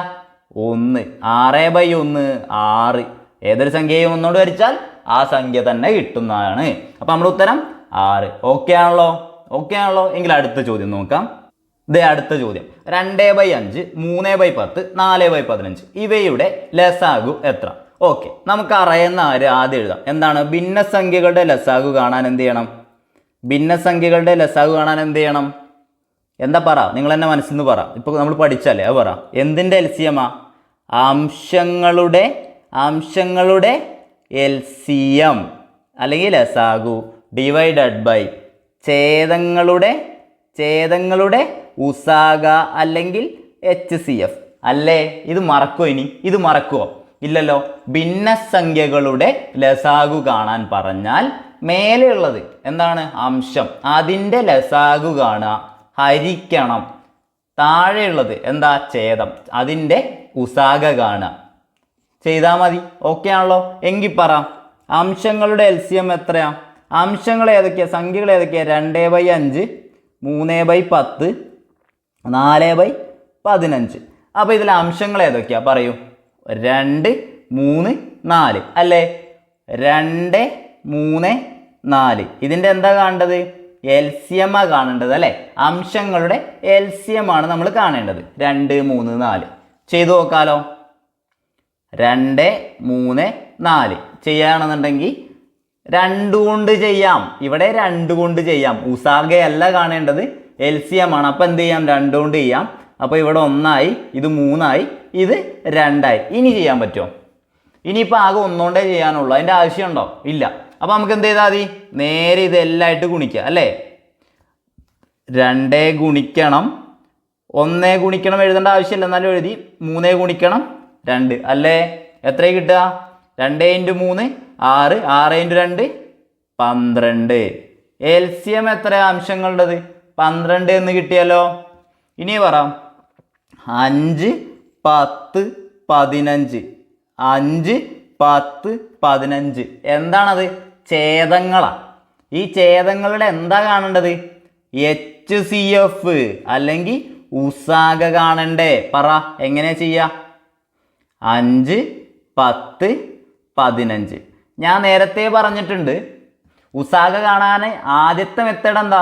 1. 6/1 6. ഏതൊരു സംഖ്യയും ഒന്നുകൊണ്ട് ഹരിച്ചാൽ ആ സംഖ്യ തന്നെ കിട്ടുന്നതാണ്. അപ്പം നമ്മുടെ ഉത്തരം 6. ഓക്കെ ആണല്ലോ? എങ്കിൽ അടുത്ത ചോദ്യം നോക്കാം. അടുത്ത ചോദ്യം 2/5 3/10 4/15 ഇവയുടെ ലസാഗു എത്ര? ഓക്കെ, നമുക്ക് അറിയുന്ന ആദ്യം എഴുതാം. എന്താണ്? ഭിന്നസംഖ്യകളുടെ ലസാഗു കാണാൻ എന്ത് ചെയ്യണം? എന്താ പറ? നിങ്ങൾ തന്നെ മനസ്സിൽ നിന്ന് പറ. ഇപ്പോൾ നമ്മൾ പഠിച്ചല്ലേ, അത് പറ. എന്തിൻ്റെ LCM? അംശങ്ങളുടെ LCM അല്ലെങ്കിൽ ലസാഗു ഡിവൈഡഡ് ബൈ ഛേദങ്ങളുടെ ഉസാഗ അല്ലെങ്കിൽ HCF അല്ലേ? ഇത് മറക്കുമോ? ഇത് മറക്കുമോ? ഇല്ലല്ലോ. ഭിന്നസംഖ്യകളുടെ ലസാഗു കാണാൻ പറഞ്ഞാൽ മേലെയുള്ളത് എന്താണ്? അംശം. അതിൻ്റെ ലസാഗു കാണുക, ഹരിക്കണം. താഴെയുള്ളത് എന്താ? ഛേദം. അതിൻ്റെ ഉസാഗ കാണുക. ചെയ്താൽ മതി. ഓക്കെ ആണല്ലോ. എങ്കിൽ പറ, അംശങ്ങളുടെ LCM എത്രയാ? അംശങ്ങൾ ഏതൊക്കെയാണ്? സംഖ്യകൾ ഏതൊക്കെയാണ്? 2/5, 3/10, 4/15. അപ്പോൾ ഇതിലെ അംശങ്ങൾ ഏതൊക്കെയാ? പറയൂ. 2, 3, 4 അല്ലേ? 2, 3, 4. ഇതിൻ്റെ എന്താ കാണേണ്ടത്? LCM ആ കാണേണ്ടത് അല്ലേ? അംശങ്ങളുടെ LCM ആണ് നമ്മൾ കാണേണ്ടത്. 2, 3, 4 ചെയ്തു നോക്കാലോ. 2, 3, 4 ചെയ്യുകയാണെന്നുണ്ടെങ്കിൽ 2 കൊണ്ട് ചെയ്യാം. ഇവിടെ 2 കൊണ്ട് ചെയ്യാം. ഉസാഗയല്ല കാണേണ്ടത്, LCM ആണ്. അപ്പം എന്ത് ചെയ്യാം? 2 കൊണ്ട് ചെയ്യാം. അപ്പോൾ ഇവിടെ 1 ഇത് 3 ഇത് 2 ഇനി ചെയ്യാൻ പറ്റുമോ? ഇനിയിപ്പോൾ ആകെ 1 കൊണ്ടേ ചെയ്യാനുള്ളൂ. അതിൻ്റെ ആവശ്യമുണ്ടോ? ഇല്ല. അപ്പോൾ നമുക്ക് എന്ത് ചെയ്താൽ മതി? നേരെ ഇതെല്ലാമായിട്ട് ഗുണിക്കുക അല്ലേ? 2 ഗുണിക്കണം 1 ഗുണിക്കണം എഴുതേണ്ട ആവശ്യമില്ല, എന്നാലും എഴുതി. 3 ഗുണിക്കണം 2 അല്ലേ? എത്ര കിട്ടുക? 2 × 3 6, 6 × 2 12. LCM എത്ര അംശങ്ങളുടേത്? 12 എന്ന് കിട്ടിയല്ലോ. ഇനി പറ, 5, 10, 15. 5, 10, 15 എന്താണത്? ഛേദങ്ങളാണ്. ഈ ഛേദങ്ങളുടെ എന്താ കാണേണ്ടത്? HCF അല്ലെങ്കിൽ ഉസാഗ കാണണ്ടേ? പറ, എങ്ങനെ ചെയ്യാ? 5, 10, 15. ഞാൻ നേരത്തെ പറഞ്ഞിട്ടുണ്ട്, ഉസാഗ കാണാൻ ആദ്യത്തെ മെത്തേഡ് എന്താ?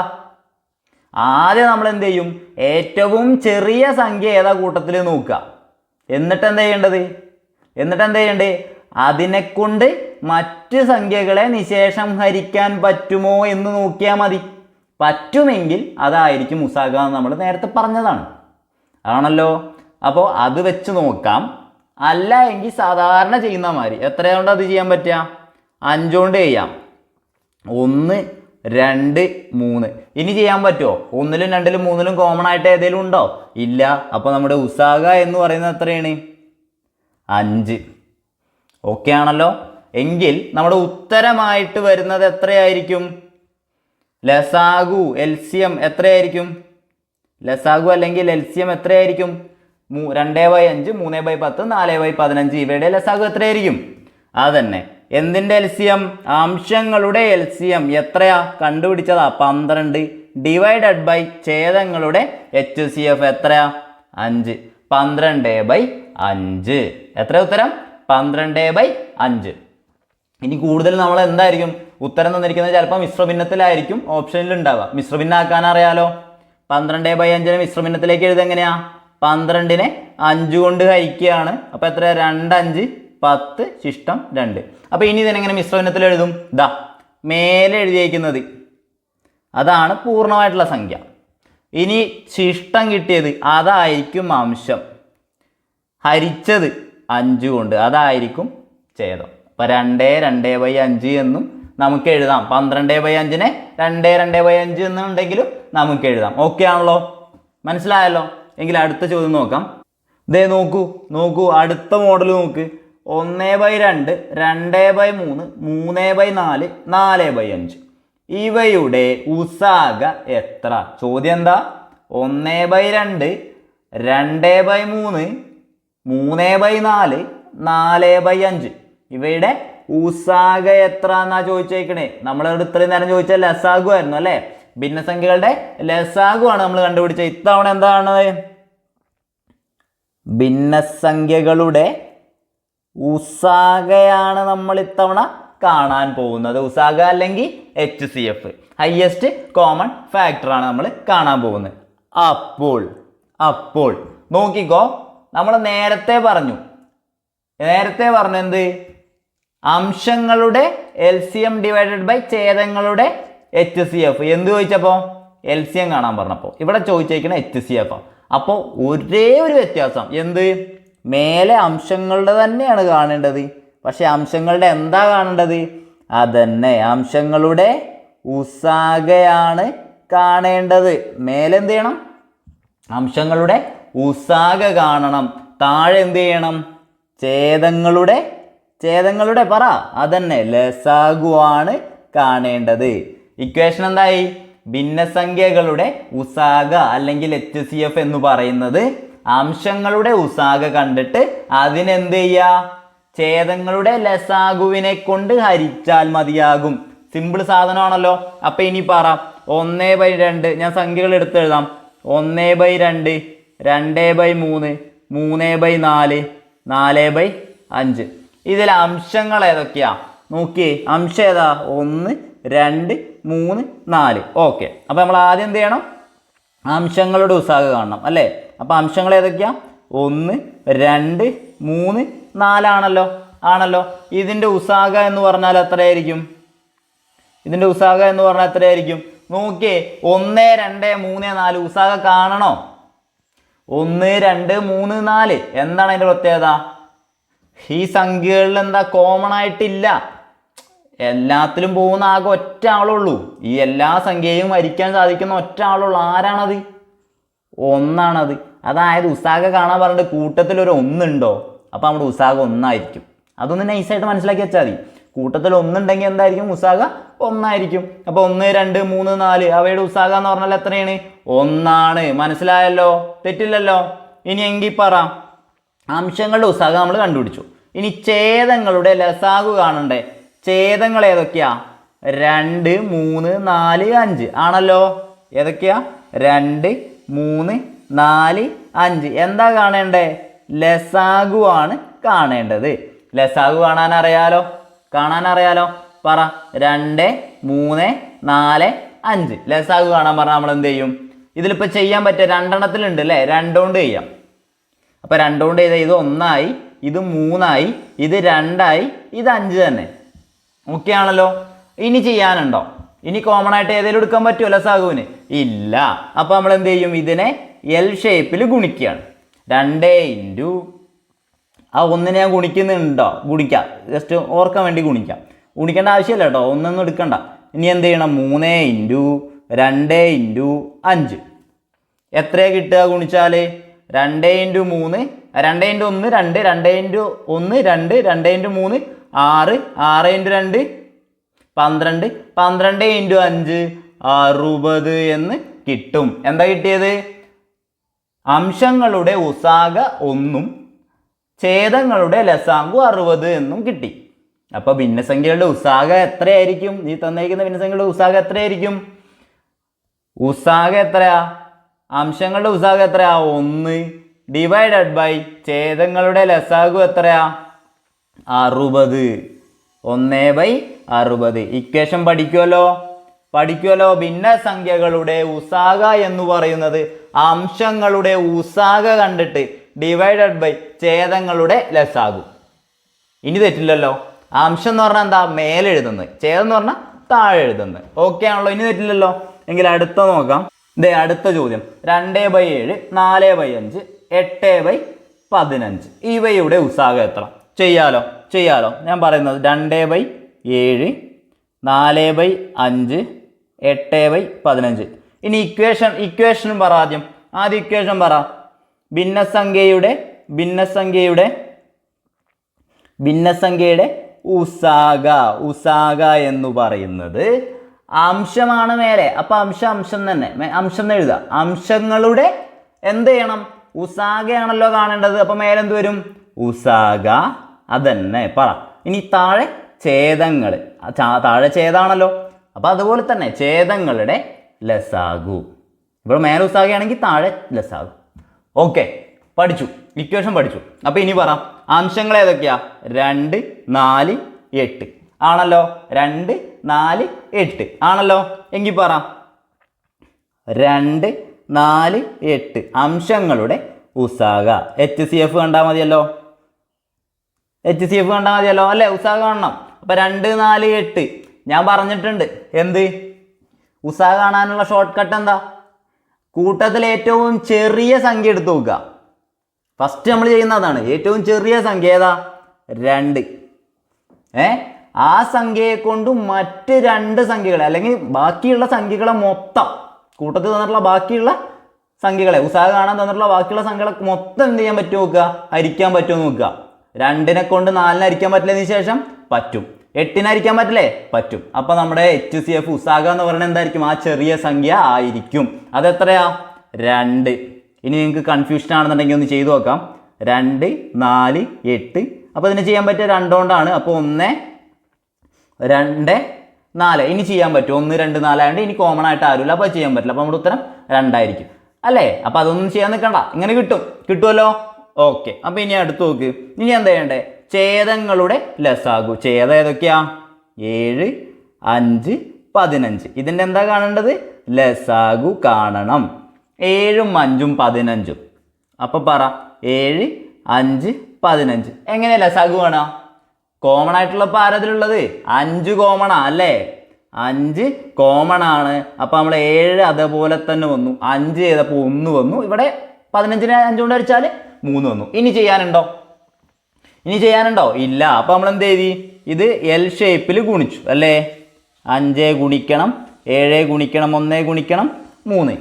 ആദ്യം നമ്മൾ എന്ത് ചെയ്യും? ഏറ്റവും ചെറിയ സംഖ്യ ഏതാ കൂട്ടത്തിൽ നോക്കുക. എന്നിട്ട് എന്താ ചെയ്യേണ്ടത്? അതിനെക്കൊണ്ട് മറ്റ് സംഖ്യകളെ നിശേഷം ഹരിക്കാൻ പറ്റുമോ എന്ന് നോക്കിയാൽ മതി. പറ്റുമെങ്കിൽ അതായിരിക്കും ഉസാഗ എന്ന് നമ്മൾ നേരത്തെ പറഞ്ഞതാണ് ആണല്ലോ. അപ്പോൾ അത് വെച്ച് നോക്കാം. അല്ല എങ്കിൽ സാധാരണ ചെയ്യുന്ന മാതിരി എത്രയുകൊണ്ട് അത് ചെയ്യാൻ പറ്റുക? 5 കൊണ്ട് ചെയ്യാം. 1, 2, 3. ഇനി ചെയ്യാൻ പറ്റുമോ? 1ലും 2ലും 3ലും കോമൺ ആയിട്ട് ഏതെങ്കിലും ഉണ്ടോ? ഇല്ല. അപ്പോൾ നമ്മുടെ ഉസാഗ എന്ന് പറയുന്നത് എത്രയാണ്? 5. ഓക്കെ ആണല്ലോ. എങ്കിൽ നമ്മുടെ ഉത്തരമായിട്ട് വരുന്നത് എത്രയായിരിക്കും? ലസാഗു LCM എത്രയായിരിക്കും? ലസാഗു അല്ലെങ്കിൽ LCM എത്രയായിരിക്കും? 2/5, 3/10, 4/15. ഇവയുടെ ലസാഗു എത്രയായിരിക്കും? അതന്നെ. എന്തിൻ്റെ LCM? അംശങ്ങളുടെ LCM എത്രയാ? കണ്ടുപിടിച്ചതാ 12 ഡിവൈഡഡ് ബൈ ഛേദങ്ങളുടെ HCF എത്രയാ? 5. 12/5. എത്ര ഉത്തരം? 12/5. ഇനി കൂടുതൽ നമ്മൾ എന്തായിരിക്കും ഉത്തരം തന്നിരിക്കുന്നത്? ചിലപ്പോൾ മിശ്രഭിന്നത്തിലായിരിക്കും ഓപ്ഷനിൽ ഉണ്ടാവുക. മിശ്രഭിന്നാക്കാൻ അറിയാലോ. 12/5 മിശ്രഭിന്നത്തിലേക്ക് എഴുതുക എങ്ങനെയാ? 12നെ 5 കൊണ്ട് ഹരിക്കുകയാണ്. അപ്പോൾ എത്ര? 2, 5, 10 ശിഷ്ടം 2. അപ്പോൾ ഇനി ഇതിനെങ്ങനെ മിശ്രഭിന്നത്തിൽ എഴുതും? ദാ മേലെ എഴുതിയിരിക്കുന്നത് അതാണ് പൂർണ്ണമായിട്ടുള്ള സംഖ്യ. ഇനി ശിഷ്ടം കിട്ടിയത് അതായിരിക്കും അംശം. ഹരിച്ചത് 5 കൊണ്ട് അതായിരിക്കും ഛേദം. അപ്പോൾ 2, 2/5 എന്നും നമുക്ക് എഴുതാം. 12/5നെ 2, 2/5 എന്നുണ്ടെങ്കിലും നമുക്ക് എഴുതാം. ഓക്കെ ആണല്ലോ? മനസ്സിലായല്ലോ? എങ്കിൽ അടുത്ത ചോദ്യം നോക്കാം. ദേ നോക്കൂ അടുത്ത മോഡൽ നോക്ക്. 1/2, 2/3, 3/4, 4/5. ഇവയുടെ ഉസാഗ എത്ര? ചോദ്യം എന്താ? 1/2, 2/3, 3/4, 4/5. ഇവയുടെ ഉസാഗ എത്ര എന്നാ ചോദിച്ചേക്കണേ. നമ്മളോട് ഇത്രയും നേരം ചോദിച്ചാൽ ലസാഗു ആയിരുന്നു അല്ലേ? ഭിന്നസംഖ്യകളുടെ ലസാഗു ആണ് നമ്മൾ കണ്ടുപിടിച്ചത്. ഇത്തവണ എന്താണ്? ഭിന്നസംഖ്യകളുടെ ഉസാഗയാണ് നമ്മൾ ഇത്തവണ കാണാൻ പോകുന്നത്. ഉസാഗ അല്ലെങ്കിൽ HCF ഹയസ്റ്റ് കോമൺ ഫാക്ടറാണ് നമ്മൾ കാണാൻ പോകുന്നത്. അപ്പോൾ നോക്കിക്കോ, നമ്മൾ നേരത്തെ പറഞ്ഞു എന്ത്? അംശങ്ങളുടെ LCM ഡിവൈഡഡ് ബൈ ഛേദങ്ങളുടെ HCF. എന്ത് ചോദിച്ചപ്പോൾ? LCM കാണാൻ പറഞ്ഞപ്പോൾ. ഇവിടെ ചോദിച്ചേക്കണ HCF. അപ്പോൾ ഒരേ ഒരു വ്യത്യാസം എന്ത്? മേലെ അംശങ്ങളുടെ തന്നെയാണ് കാണേണ്ടത്. പക്ഷെ അംശങ്ങളുടെ എന്താ കാണേണ്ടത്? അതന്നെ, അംശങ്ങളുടെ ഉസാഗയാണ് കാണേണ്ടത്. മേലെ എന്ത് ചെയ്യണം? അംശങ്ങളുടെ ഉസാഗ കാണണം. താഴെ എന്ത് ചെയ്യണം? ഛേദങ്ങളുടെ പറ അതന്നെ ലസാഗുവാണ് കാണേണ്ടത്. ഇക്വേഷൻ എന്തായി? ഭിന്നസംഖ്യകളുടെ ഉസാഗ അല്ലെങ്കിൽ HCF എന്ന് പറയുന്നത് അംശങ്ങളുടെ ഉസാഗ കണ്ടിട്ട് അതിനെന്ത് ചെയ്യുക? ഛേദങ്ങളുടെ ലസാഗുവിനെ കൊണ്ട് ഹരിച്ചാൽ മതിയാകും. സിമ്പിൾ സാധനമാണല്ലോ. അപ്പൊ ഇനി പറ 1/2 ഞാൻ സംഖ്യകൾ എടുത്തെഴുതാം. 1/2, 2/3, 3/4, 4/5. ഇതിൽ അംശങ്ങൾ ഏതൊക്കെയാ നോക്കിയേ. അംശം ഏതാ? 1, 2, 3, 4. ഓക്കെ, അപ്പൊ നമ്മൾ ആദ്യം എന്ത് ചെയ്യണം? അംശങ്ങളുടെ ഉസാഗ കാണണം അല്ലേ? അപ്പൊ അംശങ്ങൾ ഏതൊക്കെയാ? 1, 2, 3, 4 ആണല്ലോ. ഇതിന്റെ ഉസാഗ എന്ന് പറഞ്ഞാൽ എത്രയായിരിക്കും? നോക്കിയേ, 1, 2, 3, 4 ഉസാഗ കാണണോ? 1, 2, 3, 4. എന്താണ് അതിന്റെ പ്രത്യേകത? ഈ സംഖ്യകളിൽ എന്താ കോമൺ ആയിട്ടില്ല. എല്ലാത്തിലും പോകുന്ന ആകെ ഒറ്റ ആളുള്ളൂ. ഈ എല്ലാ സംഖ്യയും ഹരിക്കാൻ സാധിക്കുന്ന ഒറ്റ ആളുള്ളൂ. ആരാണത്? ഒന്നാണത്. അതായത് ഉസാഗ കാണാൻ പറഞ്ഞിട്ട് കൂട്ടത്തിൽ ഒരു ഒന്നുണ്ടോ? അപ്പൊ നമ്മുടെ ഉസാഗ ഒന്നായിരിക്കും. അതൊന്ന് നൈസായിട്ട് മനസ്സിലാക്കി വെച്ചാൽ മതി. കൂട്ടത്തിൽ ഒന്നുണ്ടെങ്കിൽ എന്തായിരിക്കും? ഉസാഗ ഒന്നായിരിക്കും. അപ്പൊ 1, 2, 3, 4 അവയുടെ ഉസാഗ എന്ന് പറഞ്ഞാൽ എത്രയാണ്? ഒന്നാണ്. മനസ്സിലായല്ലോ? തെറ്റില്ലല്ലോ. ഇനി എങ്കിൽ പറ, അംശങ്ങളുടെ ഉസാഗ നമ്മൾ കണ്ടുപിടിച്ചു. ഇനി ഛേദങ്ങളുടെ ലസാഗു കാണണ്ടേ? ഛേദങ്ങൾ ഏതൊക്കെയാ? 2, 3, 4, 5 ആണല്ലോ. ഏതൊക്കെയാ? 2, 3, 4, 5. എന്താ കാണേണ്ടേ? ലസാഗു ആണ് കാണേണ്ടത്. ലസാഗു കാണാൻ അറിയാലോ? പറ. 2, 3, 4, 5 ലസാഗു കാണാൻ പറഞ്ഞാൽ നമ്മൾ എന്ത് ചെയ്യും? ഇതിലിപ്പോൾ ചെയ്യാൻ പറ്റുക 2 എണ്ണത്തിലുണ്ട് അല്ലേ? 2 കൊണ്ട് ചെയ്യാം. അപ്പൊ 2 കൊണ്ട് ചെയ്താൽ ഇത് 1 ആയി, ഇത് 3 ആയി, ഇത് 2 ആയി, ഇത് 5 തന്നെ. ഓക്കെ ആണല്ലോ. ഇനി ചെയ്യാനുണ്ടോ? ഇനി കോമൺ ആയിട്ട് ഏതെങ്കിലും എടുക്കാൻ പറ്റുമോ ലസാഗുവിന്? ഇല്ല. അപ്പൊ നമ്മൾ എന്ത് ചെയ്യും? ഇതിനെ L ഷേപ്പിൽ ഗുണിക്കുകയാണ്. 2 ഇൻറ്റു ആ 1 ഞാൻ ഗുണിക്കുന്നുണ്ടോ? ഗുണിക്കാം. ജസ്റ്റ് ഓർക്കാൻ വേണ്ടി ഗുണിക്കേണ്ട ആവശ്യമില്ല കേട്ടോ. 1 എടുക്കണ്ട. ഇനി എന്ത് ചെയ്യണം? 3 ഇൻറ്റു 2 ഇൻറ്റു 5 എത്രയാ കിട്ടുക ഗുണിച്ചാൽ? 2 into 3, 2 into 1 2, 2 into 1 2, 2 into 3 6, 6 into 2 12, 12 into 5 60 എന്ന് കിട്ടും. എന്താ കിട്ടിയത്? അംശങ്ങളുടെ ഉസാഗ 1 ഛേദങ്ങളുടെ ലസാഗു 60 എന്നും കിട്ടി. അപ്പൊ ഭിന്നസംഖ്യകളുടെ ഉസാഗ എത്രയായിരിക്കും? ഈ തന്നിരിക്കുന്ന ഭിന്നസംഖ്യകളുടെ ഉസാഗ എത്രയായിരിക്കും? ഉസാഗ എത്രയാ? അംശങ്ങളുടെ ഉസാഗ എത്രയാ? 1 ഡിവൈഡഡ് ബൈ ഛേദങ്ങളുടെ ലസാഗു എത്രയാ? 60. 1/60. ഇക്വേഷൻ പഠിക്കുമല്ലോ. ഭിന്നസംഖ്യകളുടെ ഉസാഗ എന്ന് പറയുന്നത് അംശങ്ങളുടെ ഉസാഗ കണ്ടിട്ട് ഡിവൈഡഡ് ബൈ ഛേദങ്ങളുടെ ലസാഗു. ഇനി തെറ്റില്ലല്ലോ. അംശം എന്ന് പറഞ്ഞാൽ എന്താ? മേലെ എഴുതുന്നത്. ഛേദം എന്ന് പറഞ്ഞാൽ താഴെ എഴുതുന്നത്. ഓക്കെ ആണല്ലോ. ഇനി തെറ്റില്ലല്ലോ. എങ്കിൽ അടുത്ത നോക്കാം. അടുത്ത ചോദ്യം. 2/7, 4/5, 8/15 ഇവയുടെ ഉസാഗ എത്ര? ചെയ്യാലോ. ഞാൻ പറയുന്നത് 2/7, 4/5, 8/15. ഇനി ഇക്വേഷനും പറ. ആദ്യം ഇക്വേഷൻ പറ. ഭിന്നസംഖ്യയുടെ ഉസാഗ എന്ന് പറയുന്നത് അംശമാണ് മേലെ. അപ്പൊ അംശം തന്നെ അംശം എഴുതുക. അംശങ്ങളുടെ എന്ത് ചെയ്യണം? ഉസാഗയാണല്ലോ കാണേണ്ടത്. അപ്പൊ മേലെ എന്ത് വരും? ഉസാഗ. അതന്നെ പറ. ഇനി താഴെ ഛേദങ്ങൾ. താഴെ ഛേദാണല്ലോ. അപ്പൊ അതുപോലെ തന്നെ ഛേദങ്ങളുടെ ലസാഗു. ഇവിടെ മേലെ ഉസാഗയാണെങ്കിൽ താഴെ ലസാഗു. ഓക്കെ, പഠിച്ചു. ഇക്വേഷൻ പഠിച്ചു. അപ്പൊ ഇനി പറ, അംശങ്ങൾ ഏതൊക്കെയാ? 2, 4, 8 ആണല്ലോ. 2, 4, 8 ആണല്ലോ. എങ്കിൽ പറ 2, 4, 8 അംശങ്ങളുടെ ഉസാഗ. HCF കണ്ടാൽ മതിയല്ലോ അല്ലേ? ഉസാഗ കാണണം. അപ്പൊ 2, 4, 8 ഞാൻ പറഞ്ഞിട്ടുണ്ട്. എന്ത് ഉസാഗ കാണാനുള്ള ഷോർട്ട് കട്ട് എന്താ? കൂട്ടത്തിൽ ഏറ്റവും ചെറിയ സംഖ്യ എടുത്തു നോക്കുക. ഫസ്റ്റ് നമ്മൾ ചെയ്യുന്നതാണ്. ഏറ്റവും ചെറിയ സംഖ്യ ഏതാ? 2. ആ സംഖ്യയെ കൊണ്ട് മറ്റ് 2 സംഖ്യകളെ അല്ലെങ്കിൽ ബാക്കിയുള്ള സംഖ്യകളെ മൊത്തം കൂട്ടത്തിൽ തന്നിട്ടുള്ള ബാക്കിയുള്ള സംഖ്യകളെ ഉസാഗ കാണാൻ തന്നിട്ടുള്ള ബാക്കിയുള്ള സംഖ്യകളെ മൊത്തം എന്ത് ചെയ്യാൻ പറ്റുമോ നോക്കുക? ഹരിക്കാൻ പറ്റുമോ നോക്കുക. 2നെ കൊണ്ട് 4നെ ഹരിക്കാൻ പറ്റില്ലതിന് ശേഷം പറ്റും. 8നെ ഹരിക്കാൻ പറ്റില്ലേ? പറ്റും. അപ്പൊ നമ്മുടെ HCF ഉസാഗ എന്ന് പറയുന്നത് എന്തായിരിക്കും? ആ ചെറിയ സംഖ്യ ആയിരിക്കും. അതെത്രയാ? 2. ഇനി നിങ്ങൾക്ക് കൺഫ്യൂഷൻ ആണെന്നുണ്ടെങ്കിൽ ഒന്ന് ചെയ്തു നോക്കാം. 2, 4, 8. അപ്പോൾ ഇതിന് ചെയ്യാൻ പറ്റിയ 2 കൊണ്ടാണ്. അപ്പോൾ 1, 2, 4. ഇനി ചെയ്യാൻ പറ്റും. 1, 2, 4 ആയതുകൊണ്ട് ഇനി കോമൺ ആയിട്ട് ആരുമില്ല. അപ്പോൾ ചെയ്യാൻ പറ്റില്ല. അപ്പോൾ നമ്മുടെ ഉത്തരം 2 ആയിരിക്കും അല്ലേ? അപ്പോൾ അതൊന്നും ചെയ്യാൻ നിൽക്കണ്ട. ഇങ്ങനെ കിട്ടുമല്ലോ. ഓക്കെ. അപ്പോൾ ഇനി അടുത്ത് നോക്ക്. ഇനി എന്താ ചെയ്യണ്ടേ? ഛേദങ്ങളുടെ ലസാഗു. ഛേദം ഏതൊക്കെയാ? 7, 5, 15. ഇതിൻ്റെ എന്താ കാണേണ്ടത്? ലസാഗു കാണണം. 7ഉം 5ഉം 15ഉം. അപ്പോൾ പറ 7, 5, 15. എങ്ങനെയാ ലസാഗു കാണാം? കോമൺ ആയിട്ടുള്ള ഇപ്പോൾ ആരതിലുള്ളത്? 5 കോമണാ അല്ലേ? 5 കോമൺ ആണ്. അപ്പോൾ നമ്മൾ 7 അതേപോലെ തന്നെ വന്നു. 5 ചെയ്തപ്പോൾ 1 വന്നു. ഇവിടെ 15നെ 5 കൊണ്ട് അടിച്ചാൽ 3 വന്നു. ഇനി ചെയ്യാനുണ്ടോ? ഇല്ല. അപ്പോൾ നമ്മൾ എന്ത് ചെയ്തി? ഇത് L ഷേപ്പിൽ ഗുണിച്ചു അല്ലേ? 5 ഗുണിക്കണം 7 ഗുണിക്കണം 1 ഗുണിക്കണം 3.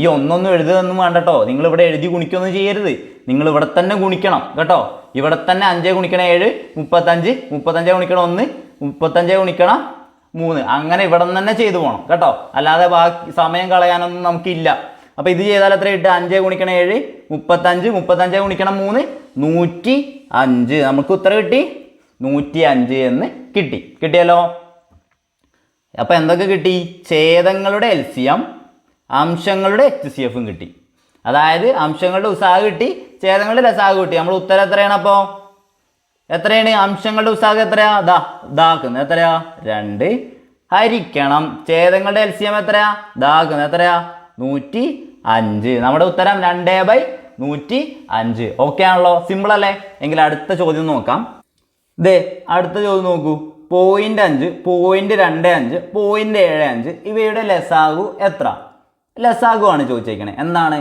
ഈ ഒന്നൊന്നും എഴുതുകയൊന്നും വേണ്ട കേട്ടോ. നിങ്ങൾ ഇവിടെ എഴുതി ഗുണിക്കൊന്നും ചെയ്യരുത്. നിങ്ങൾ ഇവിടെ തന്നെ ഗുണിക്കണം കേട്ടോ. ഇവിടെ തന്നെ 5 ഗുണിക്കണം 7 35, 35 ഗുണിക്കണം 1 35 ഗുണിക്കണം 3. അങ്ങനെ ഇവിടെ തന്നെ ചെയ്തു പോകണം കേട്ടോ. അല്ലാതെ ബാക്കി സമയം കളയാനൊന്നും നമുക്കില്ല. അപ്പോൾ ഇത് ചെയ്താൽ എത്ര കിട്ടുക? 5 ഗുണിക്കണം 7 35, 35 ഗുണിക്കണം 3 105. നമുക്ക് ഉത്തരം കിട്ടി 105 എന്ന് കിട്ടിയല്ലോ. അപ്പോൾ എന്തൊക്കെ കിട്ടി? ഛേദങ്ങളുടെ LCM, അംശങ്ങളുടെ HCFും കിട്ടി. അതായത് അംശങ്ങളുടെ ഉസാഗ് കിട്ടി, ഛേദങ്ങളുടെ ലസാഗ് കിട്ടി. നമ്മൾ ഉത്തരം എത്രയാണ്? അപ്പോൾ എത്രയാണ്? അംശങ്ങളുടെ ഉസാഗ് എത്രയാ? ഇതാക്കുന്നത് എത്രയാ? 2 ഹരിക്കണം ഛേദങ്ങളുടെ LCM എത്രയാ? ഇതാക്കുന്നത് എത്രയാ? 105. നമ്മുടെ ഉത്തരം 2/105. ഓക്കെ ആണല്ലോ? സിമ്പിൾ അല്ലേ? എങ്കിൽ അടുത്ത ചോദ്യം നോക്കാം. അടുത്ത ചോദ്യം നോക്കൂ. 0.5, 0.25, 0.75 ഇവയുടെ ലസാഗു എത്ര? ലസാഗു ആണ് ചോദിച്ചേക്കണേ. എന്താണ്?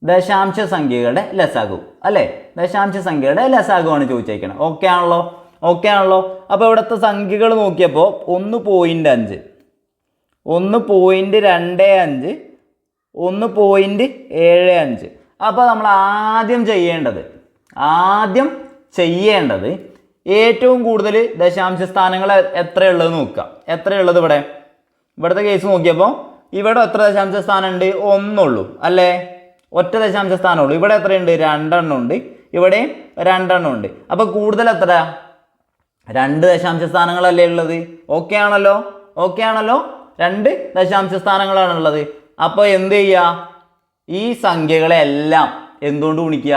ദശാംശ സംഖ്യകളുടെ ലസാഗു അല്ലേ? ദശാംശ സംഖ്യയുടെ ലസാഗു ആണ് ചോദിച്ചേക്കണേ. ഓക്കെ ആണല്ലോ? അപ്പോൾ ഇവിടുത്തെ സംഖ്യകൾ നോക്കിയപ്പോൾ 1.5, 1.25, 1.75. അപ്പോൾ നമ്മൾ ആദ്യം ചെയ്യേണ്ടത് ഏറ്റവും കൂടുതൽ ദശാംശ സ്ഥാനങ്ങൾ എത്രയുള്ളത് നോക്കുക. എത്രയുള്ളത് ഇവിടുത്തെ കേസ് നോക്കിയപ്പോൾ ഇവിടെ എത്ര ദശാംശ സ്ഥാനം ഉണ്ട്? 1 ഉള്ളൂ അല്ലേ? ഒറ്റ ദശാംശ സ്ഥാനമുള്ളൂ. ഇവിടെ എത്രയുണ്ട്? 2 എണ്ണം ഉണ്ട്. ഇവിടെ 2 എണ്ണം ഉണ്ട്. അപ്പോൾ കൂടുതൽ എത്ര? 2 ദശാംശ സ്ഥാനങ്ങളല്ലേ ഉള്ളത്? ഓക്കെ ആണല്ലോ? 2 ദശാംശ സ്ഥാനങ്ങളാണുള്ളത്. അപ്പോൾ എന്ത് ചെയ്യുക? ഈ സംഖ്യകളെല്ലാം എന്തുകൊണ്ട് ഗുണിക്കുക?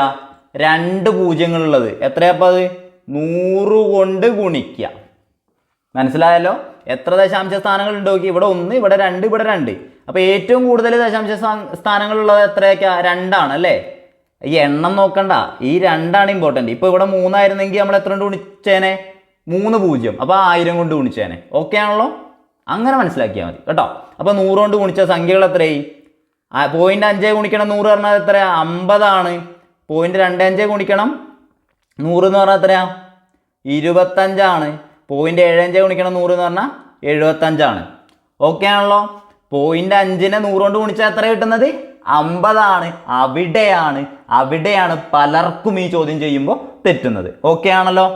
2 പൂജ്യങ്ങളുള്ളത് എത്രയപ്പോൾ? അത് 100 കൊണ്ട് ഗുണിക്കുക. മനസ്സിലായല്ലോ? എത്ര ദശാംശ സ്ഥാനങ്ങൾ ഉണ്ട് നോക്കി? ഇവിടെ 1, ഇവിടെ 2, ഇവിടെ 2. അപ്പോൾ ഏറ്റവും കൂടുതൽ ദശാംശ സ്ഥാനങ്ങളുള്ളത് എത്രയൊക്കെയാ? 2 ആണ് അല്ലേ? ഈ എണ്ണം നോക്കണ്ട, ഈ 2 ആണ് ഇമ്പോർട്ടൻറ്റ്. ഇപ്പോൾ ഇവിടെ 3 ആയിരുന്നെങ്കിൽ നമ്മൾ എത്ര കൊണ്ട് ഗുണിച്ചേനെ? 3 പൂജ്യം. അപ്പോൾ 1000 കൊണ്ട് ഗുണിച്ചേനെ. ഓക്കെ ആണല്ലോ? അങ്ങനെ മനസ്സിലാക്കിയാൽ മതി കേട്ടോ. അപ്പോൾ 100 കൊണ്ട് ഗുണിച്ച സംഖ്യകൾ എത്രയായി? 0.5 ഗുണിക്കണം 100 പറഞ്ഞാൽ എത്രയാ? 50 ആണ്. 0.25 ഗുണിക്കണം 100 എന്ന് പറഞ്ഞാൽ എത്രയാ? 25 ആണ്. 0.75 ഗുണിക്കണം 100 എന്ന് പറഞ്ഞാൽ 75 ആണ്. ഓക്കെ ആണല്ലോ? 0.5നെ 100 കൊണ്ട് ഗുണിച്ചാൽ എത്ര കിട്ടുന്നത്? 50 ആണ്. അവിടെയാണ് പലർക്കും ഈ ചോദ്യം ചെയ്യുമ്പോൾ തെറ്റുന്നത്. ഓക്കെ ആണല്ലോ?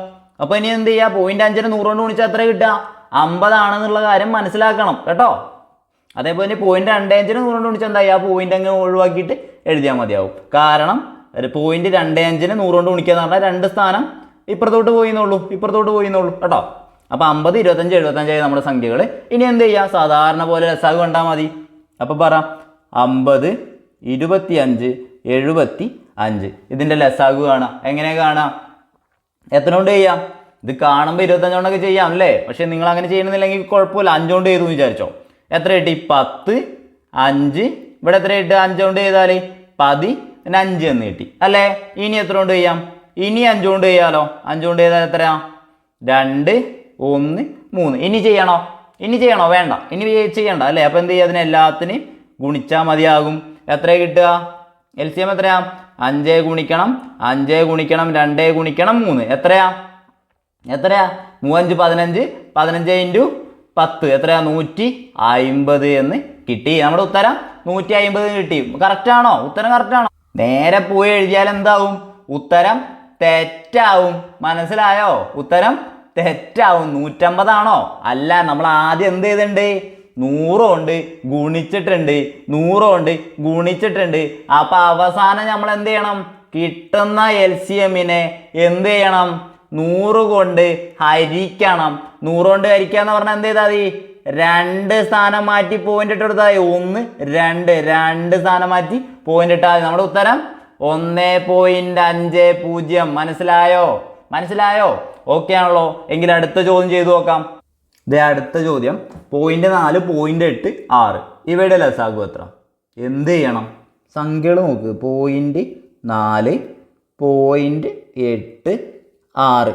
അപ്പോൾ ഇനി എന്ത് ചെയ്യുക? 0.5നെ 100 കൊണ്ട് ഗുണിച്ചാൽ എത്ര കിട്ടുക? 50 ആണെന്നുള്ള കാര്യം മനസ്സിലാക്കണം കേട്ടോ. അതേപോലെ 0.25നെ 100 കൊണ്ട് ഗുണിച്ചാൽ എന്താ ചെയ്യുക? പോയിന്റ് അങ്ങ് ഒഴിവാക്കിയിട്ട് എഴുതിയാൽ മതിയാവും. കാരണം 0.25നെ 100 കൊണ്ട് ഗുണിക്കുക എന്ന് പറഞ്ഞാൽ 2 സ്ഥാനം ഇപ്പുറത്തോട്ട് പോയിന്നുള്ളൂ കേട്ടോ. അപ്പോൾ 50, 25, 75 നമ്മുടെ സംഖ്യകൾ. ഇനി എന്ത് ചെയ്യുക? സാധാരണ പോലെ ലസാഗു കണ്ടാൽ മതി. അപ്പോൾ പറ 50, 25, 75. ഇതിൻ്റെ ലസാഗു കാണാം. എങ്ങനെ കാണാം? എത്ര കൊണ്ട് ചെയ്യാം? ഇത് കാണുമ്പോൾ 25 കൊണ്ടൊക്കെ ചെയ്യാം അല്ലേ? പക്ഷേ നിങ്ങൾ അങ്ങനെ ചെയ്യണമെന്നില്ലെങ്കിൽ കുഴപ്പമില്ല. 5 കൊണ്ട് ചെയ്തു എന്ന് വിചാരിച്ചോ. എത്ര കിട്ടി? 10, 5. ഇവിടെ എത്ര കിട്ടുക? 5 കൊണ്ട് ചെയ്താൽ 10, പിന്നെ 5 എന്ന് കിട്ടി അല്ലേ? ഇനി എത്ര കൊണ്ട് ചെയ്യാം? ഇനി 5 കൊണ്ട് ചെയ്യാലോ. 5 കൊണ്ട് ചെയ്താൽ എത്രയാ? 2, 1, 3. ഇനി ചെയ്യണോ? വേണ്ട. ഇനി ചെയ്യണ്ട അല്ലേ? അപ്പോൾ എന്ത് ചെയ്യുക? അതിനെല്ലാത്തിനും ഗുണിച്ചാൽ മതിയാകും. എത്ര കിട്ടുക? LCM എത്രയാ? 5 ഗുണിക്കണം 2 ഗുണിക്കണം 3. എത്രയാ? 3, 5, 15 ഇൻറ്റു 10 എത്രയാ? 150 എന്ന് കിട്ടി. നമ്മുടെ ഉത്തരം 150 കിട്ടി. കറക്റ്റാണോ? ഉത്തരം കറക്റ്റാണോ? നേരെ പോയി എഴുതിയാൽ എന്താവും? ഉത്തരം തെറ്റാവും. മനസ്സിലായോ? ഉത്തരം തെറ്റാവും. 150 അല്ല. നമ്മൾ ആദ്യം എന്ത് ചെയ്തിട്ടുണ്ട്? 100 കൊണ്ട് ഗുണിച്ചിട്ടുണ്ട്. അപ്പൊ അവസാനം നമ്മൾ എന്ത് ചെയ്യണം? കിട്ടുന്ന LCMനെ എന്ത് ചെയ്യണം? 100 കൊണ്ട് ഹരിക്കണം. 100 കൊണ്ട് ഹരിക്കുക എന്ന് പറഞ്ഞാൽ എന്ത് ചെയ്താൽ മതി? 2 സ്ഥാനം മാറ്റി പോയിന്റ് ഇട്ട് കൊടുത്താൽ 1 2 സ്ഥാനം മാറ്റി പോയിന്റ് ഇട്ടാൽ നമ്മുടെ ഉത്തരം 1.50. മനസ്സിലായോ? ഓക്കെ ആണല്ലോ? എങ്കിൽ അടുത്ത ചോദ്യം ചെയ്തു നോക്കാം. അടുത്ത ചോദ്യം 0.4, 0.8, 6 ഇവയുടെ ലസാഗു എത്ര? എന്ത് ചെയ്യണം? സംഖ്യകൾ നോക്ക്. 0.4, 0.8, 6.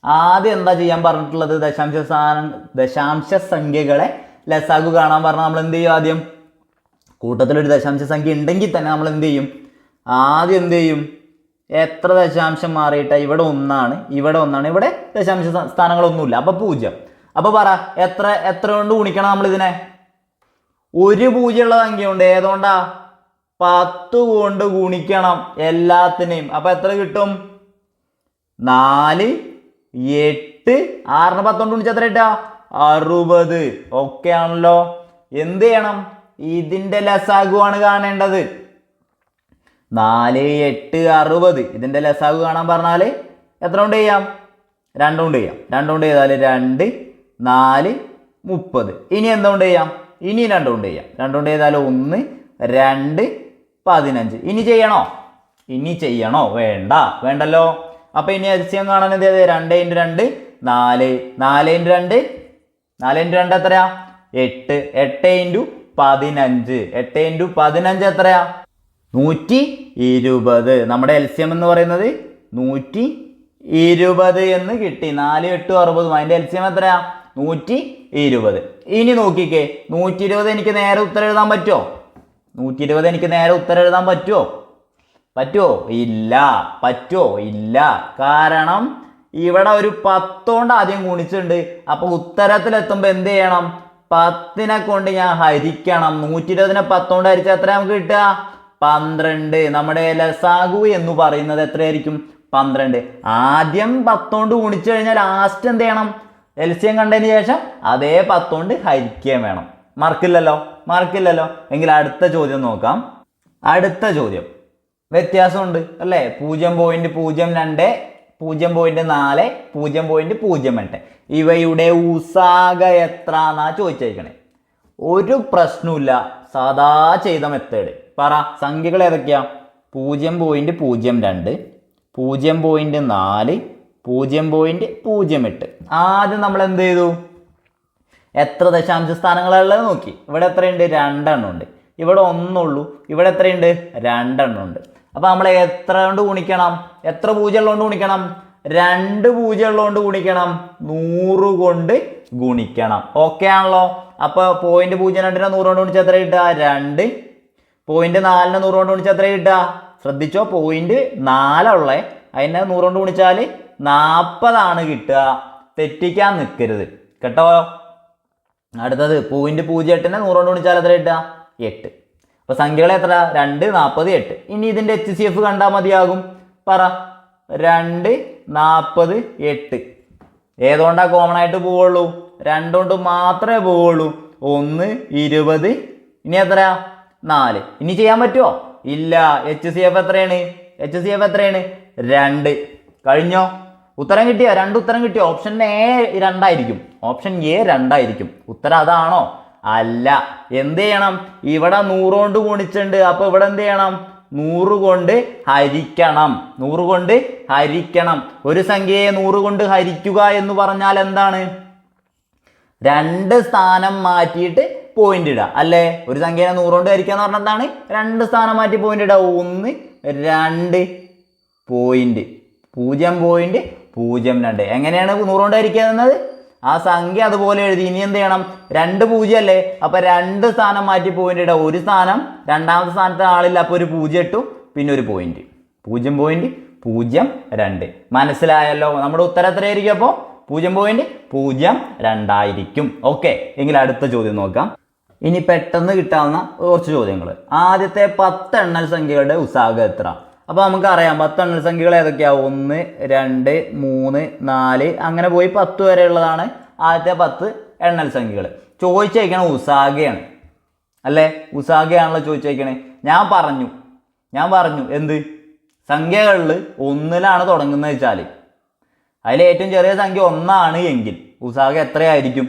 ആദ്യം എന്താ ചെയ്യാൻ പറഞ്ഞിട്ടുള്ളത്? ദശാംശ സംഖ്യകളെ ലസാഗു കാണാൻ പറഞ്ഞാൽ നമ്മൾ എന്ത് ചെയ്യും? ആദ്യം കൂട്ടത്തിലൊരു ദശാംശ സംഖ്യ ഉണ്ടെങ്കിൽ തന്നെ നമ്മൾ എന്ത് ചെയ്യും? ആദ്യം എന്ത് ചെയ്യും? എത്ര ദശാംശം മാറിയിട്ടാ? ഇവിടെ 1 ഇവിടെ ദശാംശ സ്ഥാനങ്ങളൊന്നുമില്ല. അപ്പൊ 0. അപ്പൊ പറ എത്ര കൊണ്ട് ഗുണിക്കണം നമ്മൾ ഇതിനെ? ഒരു 0 ഉള്ള സംഖ്യ ഉണ്ട്. ഏതുകൊണ്ടാ? 10 കൊണ്ട് ഗുണിക്കണം എല്ലാത്തിനെയും. അപ്പൊ എത്ര കിട്ടും? 4, 8, 6 10 കൊണ്ട് ഗുണിച്ചാൽ എത്ര കിട്ടാ? 60. ഓക്കെ ആണല്ലോ? എന്ത് ചെയ്യണം? ഇതിന്റെ ലസാഗു ആണ് കാണേണ്ടത്. 4, 8, 60 ഇതിന്റെ ലസാഗു കാണാൻ പറഞ്ഞാൽ എത്ര കൊണ്ട് ചെയ്യാം? 2 കൊണ്ട് ചെയ്യാം. 2 കൊണ്ട് ചെയ്താൽ 2, 4, 30. ഇനി എന്തുകൊണ്ട് ചെയ്യാം? ഇനി 2 കൊണ്ട് ചെയ്യാം. 2 കൊണ്ട് ചെയ്താൽ 1, 2, 15. ഇനി ചെയ്യണോ? വേണ്ടല്ലോ. അപ്പൊ ഇനി LCM കാണാൻ എന്ത് ചെയ്തത്? 2 × 2 4, 4 × 2 എത്രയാ? 8, 8 × 15, 8 × 15 എത്രയാ? 120. നമ്മുടെ LCM എന്ന് പറയുന്നത് 120 എന്ന് കിട്ടി. 4, 8, 60. അതിന്റെ LCM എത്രയാ? 120. ഇനി നോക്കിക്കേ, 120 എനിക്ക് നേരെ ഉത്തരം എഴുതാൻ പറ്റുമോ? 120 എനിക്ക് നേരെ ഉത്തരം എഴുതാൻ പറ്റുമോ? ഇല്ല. കാരണം ഇവിടെ ഒരു 10 കൊണ്ട് ആദ്യം ഗുണിച്ചിട്ടുണ്ട്. അപ്പൊ ഉത്തരത്തിലെത്തുമ്പോ എന്ത് ചെയ്യണം? 10നെ കൊണ്ട് ഞാൻ ഹരിക്കണം. 120നെ 10 കൊണ്ട് ഹരിച്ചാൽ എത്ര നമുക്ക് കിട്ടുക? 12. നമ്മുടെ ലസാഗു എന്ന് പറയുന്നത് എത്രയായിരിക്കും? 12. ആദ്യം 10 കൊണ്ട് ഗുണിച്ചു കഴിഞ്ഞാൽ ലാസ്റ്റ് എന്ത് ചെയ്യണം? LCM കണ്ടതിന് ശേഷം അതേ 10 കൊണ്ട് ഹരിക്കുകയും വേണം. മാർക്കില്ലല്ലോ. എങ്കിൽ അടുത്ത ചോദ്യം നോക്കാം. അടുത്ത ചോദ്യം വ്യത്യാസമുണ്ട് അല്ലേ? 0.02, 0.4, 0.08 ഇവയുടെ ഉസാഗ എത്ര എന്നാ ചോദിച്ചേക്കണേ. ഒരു പ്രശ്നമില്ല. സാധാ ചെയ്ത മെത്തേഡ്. പറ, സംഖ്യകൾ ഏതൊക്കെയാ? 0.02, 0.4, 0.08. ആദ്യം നമ്മൾ എന്ത് ചെയ്തു? എത്ര ദശാംശ സ്ഥാനങ്ങളുള്ളത് നോക്കി. ഇവിടെ എത്രയുണ്ട്? 2 എണ്ണം ഉണ്ട്. ഇവിടെ 1 ഉള്ളൂ. ഇവിടെ എത്രയുണ്ട്? 2 എണ്ണം ഉണ്ട്. അപ്പൊ നമ്മൾ എത്ര കൊണ്ട് ഗുണിക്കണം? എത്ര 0 ഉള്ളതുകൊണ്ട് ഗുണിക്കണം? 2 0 ഉള്ളതുകൊണ്ട് ഗുണിക്കണം. 100 കൊണ്ട് ഗുണിക്കണം. ഓക്കെ ആണല്ലോ? അപ്പൊ 0.02 100 കൊണ്ട് ഗുണിച്ചാൽ എത്ര കിട്ടുക? 2. 0.4 100 കൊണ്ട് ഗുണിച്ചാൽ എത്ര കിട്ടുക? ശ്രദ്ധിച്ചോ, 0.4 ഉള്ളേ. അതിനെ 100 കൊണ്ട് ഗുണിച്ചാൽ 40 കിട്ടുക. തെറ്റിക്കാൻ നിൽക്കരുത് കേട്ടോ. അടുത്തത് 0.08നെ 100 കൊണ്ട് ഗുണിച്ചാൽ എത്ര കിട്ടുക? 8. അപ്പൊ സംഖ്യകൾ എത്ര? 2, 40, 8. ഇനി ഇതിന്റെ HCF കണ്ടാൽ മതിയാകും. പറ, 2, 40, 8 ഏതുകൊണ്ടാ കോമൺ ആയിട്ട് പോവുള്ളൂ? 2 കൊണ്ട് മാത്രമേ പോവുള്ളൂ. 1, 20. ഇനി എത്രയാ? 4. ഇനി ചെയ്യാൻ പറ്റുമോ? ഇല്ല. HCF എത്രയാണ്? 2. കഴിഞ്ഞോ? ഉത്തരം കിട്ടിയോ? 2 ഉത്തരം കിട്ടിയോ? ഓപ്ഷൻ A 2 ആയിരിക്കും. ഉത്തരം അതാണോ? അല്ല. എന്ത് ചെയ്യണം? ഇവിടെ 100 കൊണ്ട് ഗുണിച്ചിട്ടുണ്ട്. അപ്പൊ ഇവിടെ എന്ത് ചെയ്യണം? 100 കൊണ്ട് ഹരിക്കണം. ഒരു സംഖ്യയെ 100 കൊണ്ട് ഹരിക്കുക എന്ന് പറഞ്ഞാൽ എന്താണ്? 2 സ്ഥാനം മാറ്റിയിട്ട് പോയിന്റ് ഇടുക അല്ലേ? ഒരു സംഖ്യയെ 100 കൊണ്ട് ഹരിക്കുക എന്ന് പറഞ്ഞാൽ എന്താണ്? 2 സ്ഥാനം മാറ്റി പോയിന്റ് ഇടുക. 1, 2 പോയിന്റ് 0.02. എങ്ങനെയാണ് 100 കൊണ്ട് ഹരിക്കുക എന്നത്? ആ സംഖ്യ അതുപോലെ എഴുതി. ഇനി എന്ത് ചെയ്യണം? 2 0 അല്ലേ? അപ്പൊ 2 സ്ഥാനം മാറ്റി പോയിന്റ് ഇടുക. ഒരു സ്ഥാനം, രണ്ടാമത്തെ സ്ഥാനത്ത് ആളില്ല. അപ്പൊ ഒരു 0 ഇട്ടു, പിന്നെ ഒരു പോയിന്റ്. 0.02. മനസ്സിലായല്ലോ? നമ്മുടെ ഉത്തരം എത്രയായിരിക്കും? അപ്പോ 0.02 ആയിരിക്കും. ഓക്കെ, എങ്കിൽ അടുത്ത ചോദ്യം നോക്കാം. ഇനി പെട്ടെന്ന് കിട്ടാവുന്ന കുറച്ച് ചോദ്യങ്ങൾ. ആദ്യത്തെ 10 എണ്ണൽ സംഖ്യകളുടെ ഉസാഗ എത്ര? അപ്പോൾ നമുക്കറിയാം 10 എണ്ണൽ സംഖ്യകൾ ഏതൊക്കെയാണ്? 1, 2, 3, 4 അങ്ങനെ പോയി 10 വരെയുള്ളതാണ് ആദ്യത്തെ 10 എണ്ണൽ സംഖ്യകൾ. ചോദിച്ചേക്കണ ഉസാഗയാണ് അല്ലേ? ഉസാഗയാണല്ലോ ചോദിച്ചേക്കണേ. ഞാൻ പറഞ്ഞു എന്ത്? സംഖ്യകളിൽ 1ലാണ് തുടങ്ങുന്നത് വെച്ചാൽ അതിൽ ഏറ്റവും ചെറിയ സംഖ്യ 1 എങ്കിൽ ഉസാഗ എത്രയായിരിക്കും?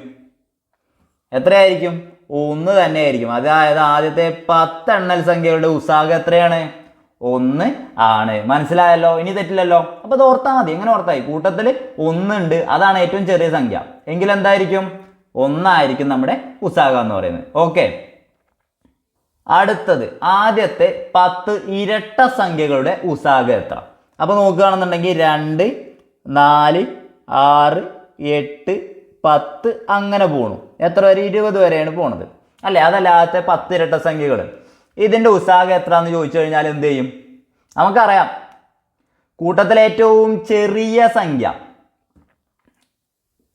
1 തന്നെ ആയിരിക്കും. അതായത് ആദ്യത്തെ 10 എണ്ണൽ സംഖ്യകളുടെ ഉസാഗ എത്രയാണ്? 1 ആണ്. മനസ്സിലായല്ലോ? ഇനി തെറ്റില്ലല്ലോ. അപ്പോൾ അത് ഓർത്താൽ മതി. എങ്ങനെ ഓർത്തായി? കൂട്ടത്തിൽ 1 ഉണ്ട്, അതാണ് ഏറ്റവും ചെറിയ സംഖ്യ എങ്കിൽ എന്തായിരിക്കും? 1 ആയിരിക്കും നമ്മുടെ ഉസാഗ എന്ന് പറയുന്നത്. ഓക്കെ, അടുത്തത് ആദ്യത്തെ 10 ഇരട്ട സംഖ്യകളുടെ ഉസാഗ എത്ര? അപ്പോൾ നോക്കുകയാണെന്നുണ്ടെങ്കിൽ 2, 4, 6, 8, 10 അങ്ങനെ പോണു. എത്ര വരെ? 20 വരെയാണ് പോണത് അല്ലേ? അതല്ല ആദ്യത്തെ 10 ഇരട്ട സംഖ്യകൾ. ഇതിൻ്റെ ഉസാഗ എത്ര എന്ന് ചോദിച്ചു കഴിഞ്ഞാൽ എന്ത് ചെയ്യും? നമുക്കറിയാം, കൂട്ടത്തിലെ ഏറ്റവും ചെറിയ സംഖ്യ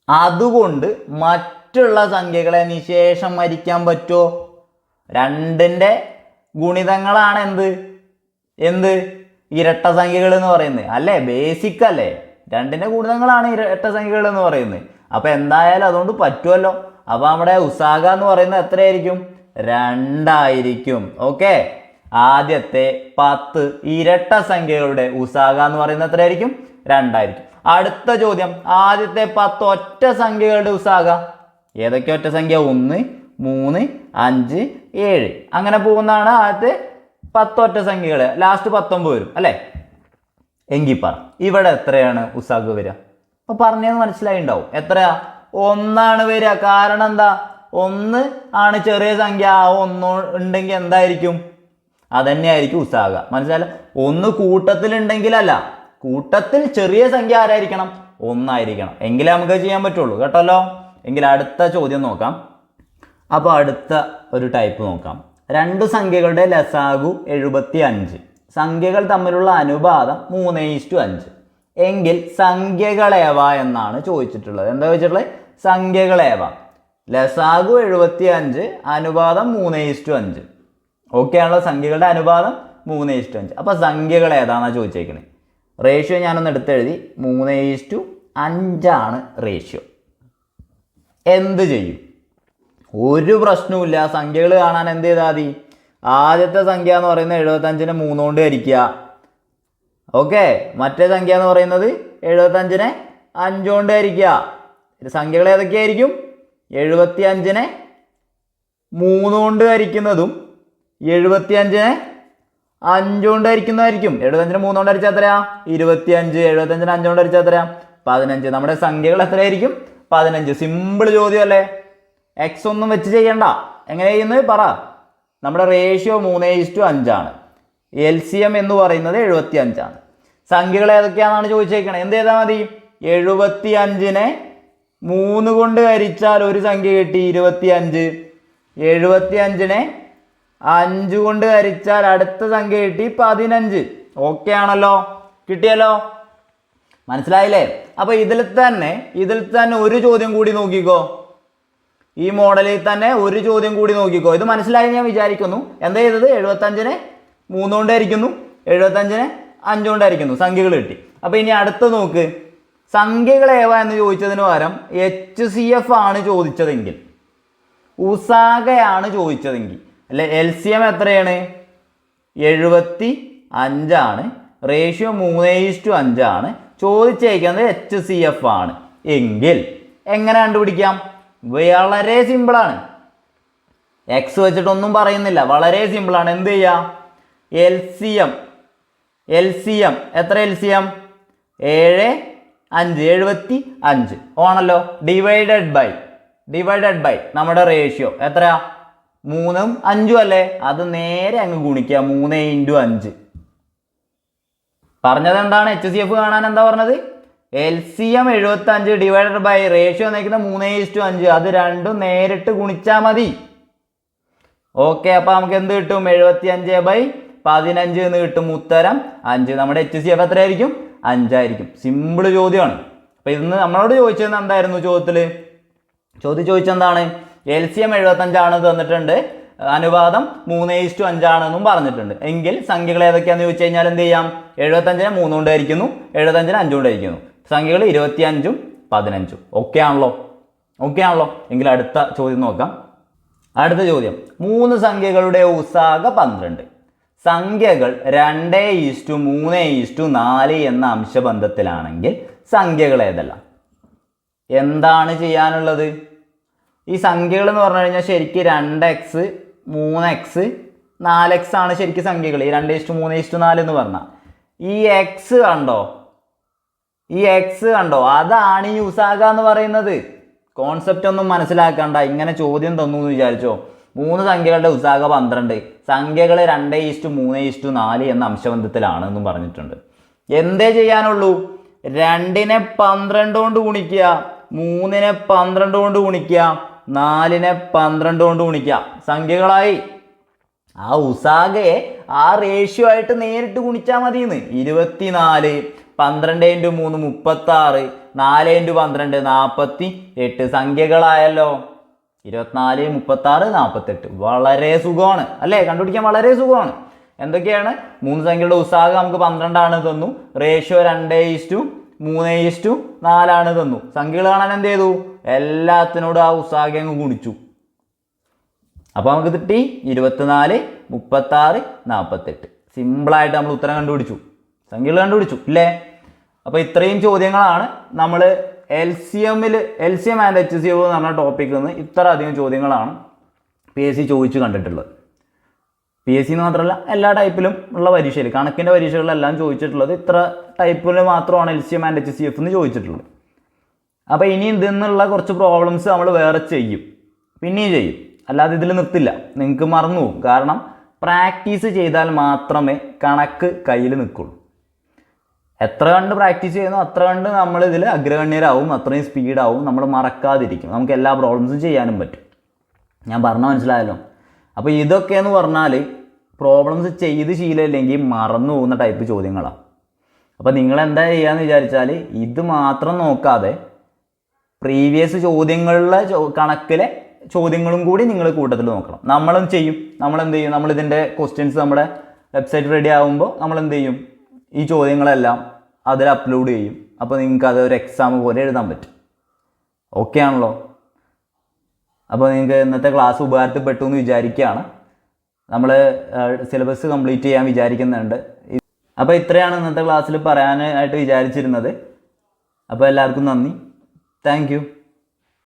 അതുകൊണ്ട് മറ്റുള്ള സംഖ്യകളെ നിശേഷം ഹരിക്കാൻ പറ്റുമോ? 2ന്റെ ഗുണിതങ്ങളാണ് എന്ത് ഇരട്ട സംഖ്യകൾ എന്ന് പറയുന്നത് അല്ലേ? ബേസിക് അല്ലേ? 2ന്റെ ഗുണിതങ്ങളാണ് ഇരട്ട സംഖ്യകൾ എന്ന് പറയുന്നത്. അപ്പോൾ എന്തായാലും അതുകൊണ്ട് പറ്റുമല്ലോ. അപ്പോൾ നമ്മുടെ ഉസാഗ എന്ന് പറയുന്നത് എത്രയായിരിക്കും? 2 ആയിരിക്കും. ഓക്കെ, ആദ്യത്തെ 10 ഇരട്ട സംഖ്യകളുടെ ഉസാഗ എന്ന് പറയുന്നത് എത്രയായിരിക്കും? 2 ആയിരിക്കും. അടുത്ത ചോദ്യം, ആദ്യത്തെ 10 ഒറ്റ സംഖ്യകളുടെ ഉസാഗ ഏതൊക്കെ ഒറ്റ സംഖ്യ? 1, 3, 5, 7 അങ്ങനെ പോകുന്നതാണ് ആദ്യത്തെ 10 ഒറ്റ സംഖ്യകൾ. ലാസ്റ്റ് 19 വരും അല്ലേ? എങ്കിൽ പറ ഇവിടെ എത്രയാണ് ഉസാഗ വരിക? അപ്പോൾ പറഞ്ഞത് മനസ്സിലായിണ്ടാവും. എത്രയാ? 1 വരിക. കാരണം എന്താ? 1 ആണ് ചെറിയ സംഖ്യ. ആ 1 ഉണ്ടെങ്കിൽ എന്തായിരിക്കും? അതന്നെയായിരിക്കും ഉസാഗ. മനസ്സിലായല്ലോ? 1 കൂട്ടത്തിലുണ്ടെങ്കിലല്ല, കൂട്ടത്തിൽ ചെറിയ സംഖ്യ ആരായിരിക്കണം? 1 ആയിരിക്കണം. എങ്കിലേ നമുക്ക് ചെയ്യാൻ പറ്റുള്ളൂ. കേട്ടല്ലോ? എങ്കിൽ അടുത്ത ചോദ്യം നോക്കാം. അപ്പോൾ അടുത്ത ഒരു ടൈപ്പ് നോക്കാം. 2 സംഖ്യകളുടെ ലസാഗു 75. സംഖ്യകൾ തമ്മിലുള്ള അനുപാതം 3:5 എങ്കിൽ സംഖ്യകളേവ എന്നാണ് ചോദിച്ചിട്ടുള്ളത്. എന്താ ചോദിച്ചിട്ടുള്ളത്? സംഖ്യകളേവ. ലസാഗു 75, അനുപാതം 3:5. ഓക്കെ ആണല്ലോ? സംഖ്യകളുടെ അനുപാതം 3:5. അപ്പോൾ സംഖ്യകൾ ഏതാണെന്നാണ് ചോദിച്ചേക്കണേ. റേഷ്യോ ഞാനൊന്ന് എടുത്തെഴുതി. 3:5 റേഷ്യോ. എന്ത് ചെയ്യും? ഒരു പ്രശ്നവുമില്ല. സംഖ്യകൾ കാണാൻ എന്ത് ചെയ്താൽ മതി? ആദ്യത്തെ സംഖ്യ എന്ന് പറയുന്നത് 75നെ 3 കൊണ്ട് ഹരിക്കുക. ഓക്കെ, മറ്റേ സംഖ്യ എന്ന് പറയുന്നത് 75നെ 5 കൊണ്ട് ഹരിക്കുക. സംഖ്യകൾ ഏതൊക്കെയായിരിക്കും? 75നെ 3 കൊണ്ട് ഹരിക്കുന്നതും 75നെ 5 കൊണ്ട് ഹരിക്കുന്നതായിരിക്കും. 75നെ 3 കൊണ്ട് ഹരിച്ചാൽ എത്രയാ? 25. 75നെ 5 കൊണ്ട് ഹരിച്ചാൽ എത്രയാ? 15. നമ്മുടെ സംഖ്യകൾ എത്രയായിരിക്കും? 15. സിമ്പിൾ ചോദ്യം അല്ലേ? എക്സ് ഒന്നും വെച്ച് ചെയ്യണ്ട. എങ്ങനെ ചെയ്യുന്നത് പറ. നമ്മുടെ റേഷ്യോ 3:5 LCM എന്ന് പറയുന്നത് 75. സംഖ്യകൾ ഏതൊക്കെയാണെന്നാണ് ചോദിച്ചേക്കണേ. എന്ത് ചെയ്താൽ മതി? 75നെ 3 കൊണ്ട് ഹരിച്ചാൽ ഒരു സംഖ്യ കിട്ടി, 25. 75നെ 5 കൊണ്ട് ഹരിച്ചാൽ അടുത്ത സംഖ്യ കിട്ടി, 15. ഓക്കെ ആണല്ലോ? കിട്ടിയല്ലോ? മനസ്സിലായില്ലേ? അപ്പോൾ ഇതിൽ തന്നെ ഒരു ചോദ്യം കൂടി നോക്കിക്കോ. ഈ മോഡലിൽ തന്നെ ഒരു ചോദ്യം കൂടി നോക്കിക്കോ. ഇത് മനസ്സിലായി ഞാൻ വിചാരിക്കുന്നു. എന്താ ചെയ്തത്? 75നെ 3 കൊണ്ട് ഹരിക്കുന്നു, 75നെ 5 കൊണ്ട് ഹരിക്കുന്നു, സംഖ്യകൾ കിട്ടി. അപ്പോൾ ഇനി അടുത്ത നോക്ക്. സംഖ്യകൾ ഏവ എന്ന് ചോദിച്ചതിന് പകരം HCF ആണ് ചോദിച്ചതെങ്കിൽ, ഉസാഗയാണ് ചോദിച്ചതെങ്കിൽ അല്ലെ, LCM എത്രയാണ്? 75. റേഷ്യോ 3:5. ചോദിച്ചേക്കുന്നത് HCF ആണ് എങ്കിൽ എങ്ങനെ കണ്ടുപിടിക്കാം? വളരെ സിമ്പിളാണ്. എക്സ് വെച്ചിട്ടൊന്നും പറയുന്നില്ല, വളരെ സിമ്പിളാണ്. എന്ത് ചെയ്യാം? LCM എത്ര? LCM 7, 5, 75 ആണല്ലോ. ഡിവൈഡഡ് ബൈ നമ്മുടെ റേഷ്യോ എത്രയാ? 3ഉം 5ഉം അല്ലേ? അത് നേരെ അങ്ങ് ഗുണിക്കുക. 3 × 5. പറഞ്ഞത് എന്താണ്? HCF കാണാൻ എന്താ പറഞ്ഞത്? LCM 75 ഡിവൈഡഡ് ബൈ റേഷ്യോ നയിക്കുന്ന 3:5. അത് രണ്ടും നേരിട്ട് ഗുണിച്ചാൽ മതി. ഓക്കെ, അപ്പോൾ നമുക്ക് എന്ത് കിട്ടും? 75/15 എന്ന് കിട്ടും. ഉത്തരം 5. നമ്മുടെ HCF എത്രയായിരിക്കും? 5 ആയിരിക്കും. സിമ്പിൾ ചോദ്യമാണ്. അപ്പോൾ ഇന്ന് നമ്മളോട് ചോദിച്ചത് എന്തായിരുന്നു? ചോദ്യച്ചെന്താണ്? LCM 75 തന്നിട്ടുണ്ട്. അനുപാതം 3:5 ആണെന്നും പറഞ്ഞിട്ടുണ്ട്. എങ്കിൽ സംഖ്യകൾ ഏതൊക്കെയാണെന്ന് ചോദിച്ചു കഴിഞ്ഞാൽ എന്ത് ചെയ്യാം? 75-നെ 3 കൊണ്ട് ഹരിക്കുന്നു, 75-നെ 5 കൊണ്ട് ഹരിക്കുന്നു. സംഖ്യകൾ 25-ഉം 15-ഉം. ഓക്കെ ആണല്ലോ? എങ്കിൽ അടുത്ത ചോദ്യം നോക്കാം. അടുത്ത ചോദ്യം, 3 സംഖ്യകളുടെ ഉസാഗ 12. സംഖ്യകൾ 2:3:4 എന്ന അംശബന്ധത്തിലാണെങ്കിൽ സംഖ്യകൾ ഏതെല്ലാം? എന്താണ് ചെയ്യാനുള്ളത്? ഈ സംഖ്യകൾ എന്ന് പറഞ്ഞു കഴിഞ്ഞാൽ ശരിക്കും 2x 3x 4x ആണ് ശരിക്കും സംഖ്യകൾ. ഈ 2:3:4 എന്ന് പറഞ്ഞാൽ ഈ എക്സ് കണ്ടോ, അതാണ് ഈ ഉസാഗ എന്ന് പറയുന്നത്. കോൺസെപ്റ്റ് ഒന്നും മനസ്സിലാക്കണ്ട, ഇങ്ങനെ ചോദ്യം തന്നു എന്ന് വിചാരിച്ചോ. 3 സംഖ്യകളുടെ ഉസാഗ 12, സംഖ്യകൾ 2:3:4 എന്ന അംശബന്ധത്തിലാണ് എന്നും പറഞ്ഞിട്ടുണ്ട്. എന്തേ ചെയ്യാനുള്ളൂ? 2-നെ 12 കൊണ്ട് ഗുണിക്കുക, 3-നെ 12 കൊണ്ട് ഗുണിക്കുക, 4-നെ 12 കൊണ്ട് ഗുണിക്കുക. സംഖ്യകളായി. ആ ഉസാഗയെ ആ റേഷ്യോ ആയിട്ട് നേരിട്ട് ഗുണിച്ചാൽ മതിയെന്ന്. 24, 12 × 3 36, 4 × 12 48. സംഖ്യകളായല്ലോ. 24, 36, 48. വളരെ സുഖമാണ് അല്ലേ? കണ്ടുപിടിക്കാൻ വളരെ സുഖമാണ്. എന്തൊക്കെയാണ്? 3 സംഖ്യയുടെ ഉസാഗ നമുക്ക് 12 ആണ് തന്നു, റേഷ്യോ 2:3:4 ആണ് തന്നു. സംഖ്യകൾ കാണാൻ എന്ത് ചെയ്തു? എല്ലാത്തിനോടും ആ ഉസാഗ അങ്ങ് ഗുണിച്ചു. അപ്പോൾ നമുക്ക് കിട്ടി 24, 36, 48. സിമ്പിളായിട്ട് നമ്മൾ ഉത്തരം കണ്ടുപിടിച്ചു, സംഖ്യകൾ കണ്ടുപിടിച്ചു ഇല്ലേ? അപ്പോൾ ഇത്രയും ചോദ്യങ്ങളാണ് നമ്മൾ LCM ആൻഡ് HCF എന്ന് പറഞ്ഞ ടോപ്പിക്കിൽ നിന്ന് ഇത്ര അധികം ചോദ്യങ്ങളാണ് PSC ചോദിച്ചു കണ്ടിട്ടുള്ളത്. PSC എന്ന് മാത്രമല്ല എല്ലാ ടൈപ്പിലും ഉള്ള പരീക്ഷയിൽ, കണക്കിൻ്റെ പരീക്ഷകളിലെല്ലാം ചോദിച്ചിട്ടുള്ളത് ഇത്ര ടൈപ്പിൽ മാത്രമാണ് LCM ആൻഡ് HCF എന്ന് ചോദിച്ചിട്ടുള്ളത്. അപ്പോൾ ഇനി ഇതിൽ നിന്നുള്ള കുറച്ച് പ്രോബ്ലംസ് നമ്മൾ വേറെ ചെയ്യും, പിന്നെയും ചെയ്യും, അല്ലാതെ ഇതിൽ നിർത്തില്ല. നിങ്ങൾക്ക് മറന്നു പോകും. കാരണം പ്രാക്ടീസ് ചെയ്താൽ മാത്രമേ കണക്ക് കയ്യിൽ നിൽക്കുള്ളൂ. എത്ര കണ്ട് പ്രാക്ടീസ് ചെയ്യുന്നു അത്ര കണ്ട് നമ്മൾ ഇതിൽ അഗ്രഗണ്യരാകും, അത്രയും സ്പീഡാവും, നമ്മൾ മറക്കാതിരിക്കും, നമുക്ക് എല്ലാ പ്രോബ്ലംസും ചെയ്യാനും പറ്റും. ഞാൻ പറഞ്ഞാൽ മനസ്സിലായല്ലോ? അപ്പോൾ ഇതൊക്കെയെന്ന് പറഞ്ഞാൽ പ്രോബ്ലംസ് ചെയ്ത് ശീലമില്ലെങ്കിൽ മറന്നു പോകുന്ന ടൈപ്പ് ചോദ്യങ്ങളാണ്. അപ്പോൾ നിങ്ങൾ എന്താ ചെയ്യാന്ന് വിചാരിച്ചാൽ ഇത് മാത്രം നോക്കാതെ പ്രീവിയസ് ചോദ്യങ്ങളിലെ കണക്കിലെ ചോദ്യങ്ങളും കൂടി നിങ്ങൾ കൂട്ടത്തിൽ നോക്കണം. നമ്മളും ചെയ്യും. നമ്മളെന്ത് ചെയ്യും? നമ്മളിതിൻ്റെ ക്വസ്റ്റ്യൻസ് നമ്മുടെ വെബ്സൈറ്റ് റെഡി ആകുമ്പോൾ നമ്മളെന്ത് ചെയ്യും? ഈ ചോദ്യങ്ങളെല്ലാം അതിൽ അപ്ലോഡ് ചെയ്യും. അപ്പോൾ നിങ്ങൾക്ക് അതൊരു എക്സാം പോലെ എഴുതാൻ പറ്റും. ഓക്കെ ആണല്ലോ? അപ്പോൾ നിങ്ങൾക്ക് ഇന്നത്തെ ക്ലാസ് ഉപകാരപ്പെട്ടു എന്ന് വിചാരിക്കുകയാണ്. നമ്മൾ സിലബസ് കംപ്ലീറ്റ് ചെയ്യാൻ വിചാരിക്കുന്നുണ്ട്. അപ്പോൾ ഇത്രയാണ് ഇന്നത്തെ ക്ലാസ്സിൽ പറയാനായിട്ട് വിചാരിച്ചിരുന്നത്. അപ്പോൾ എല്ലാവർക്കും നന്ദി. Thank you.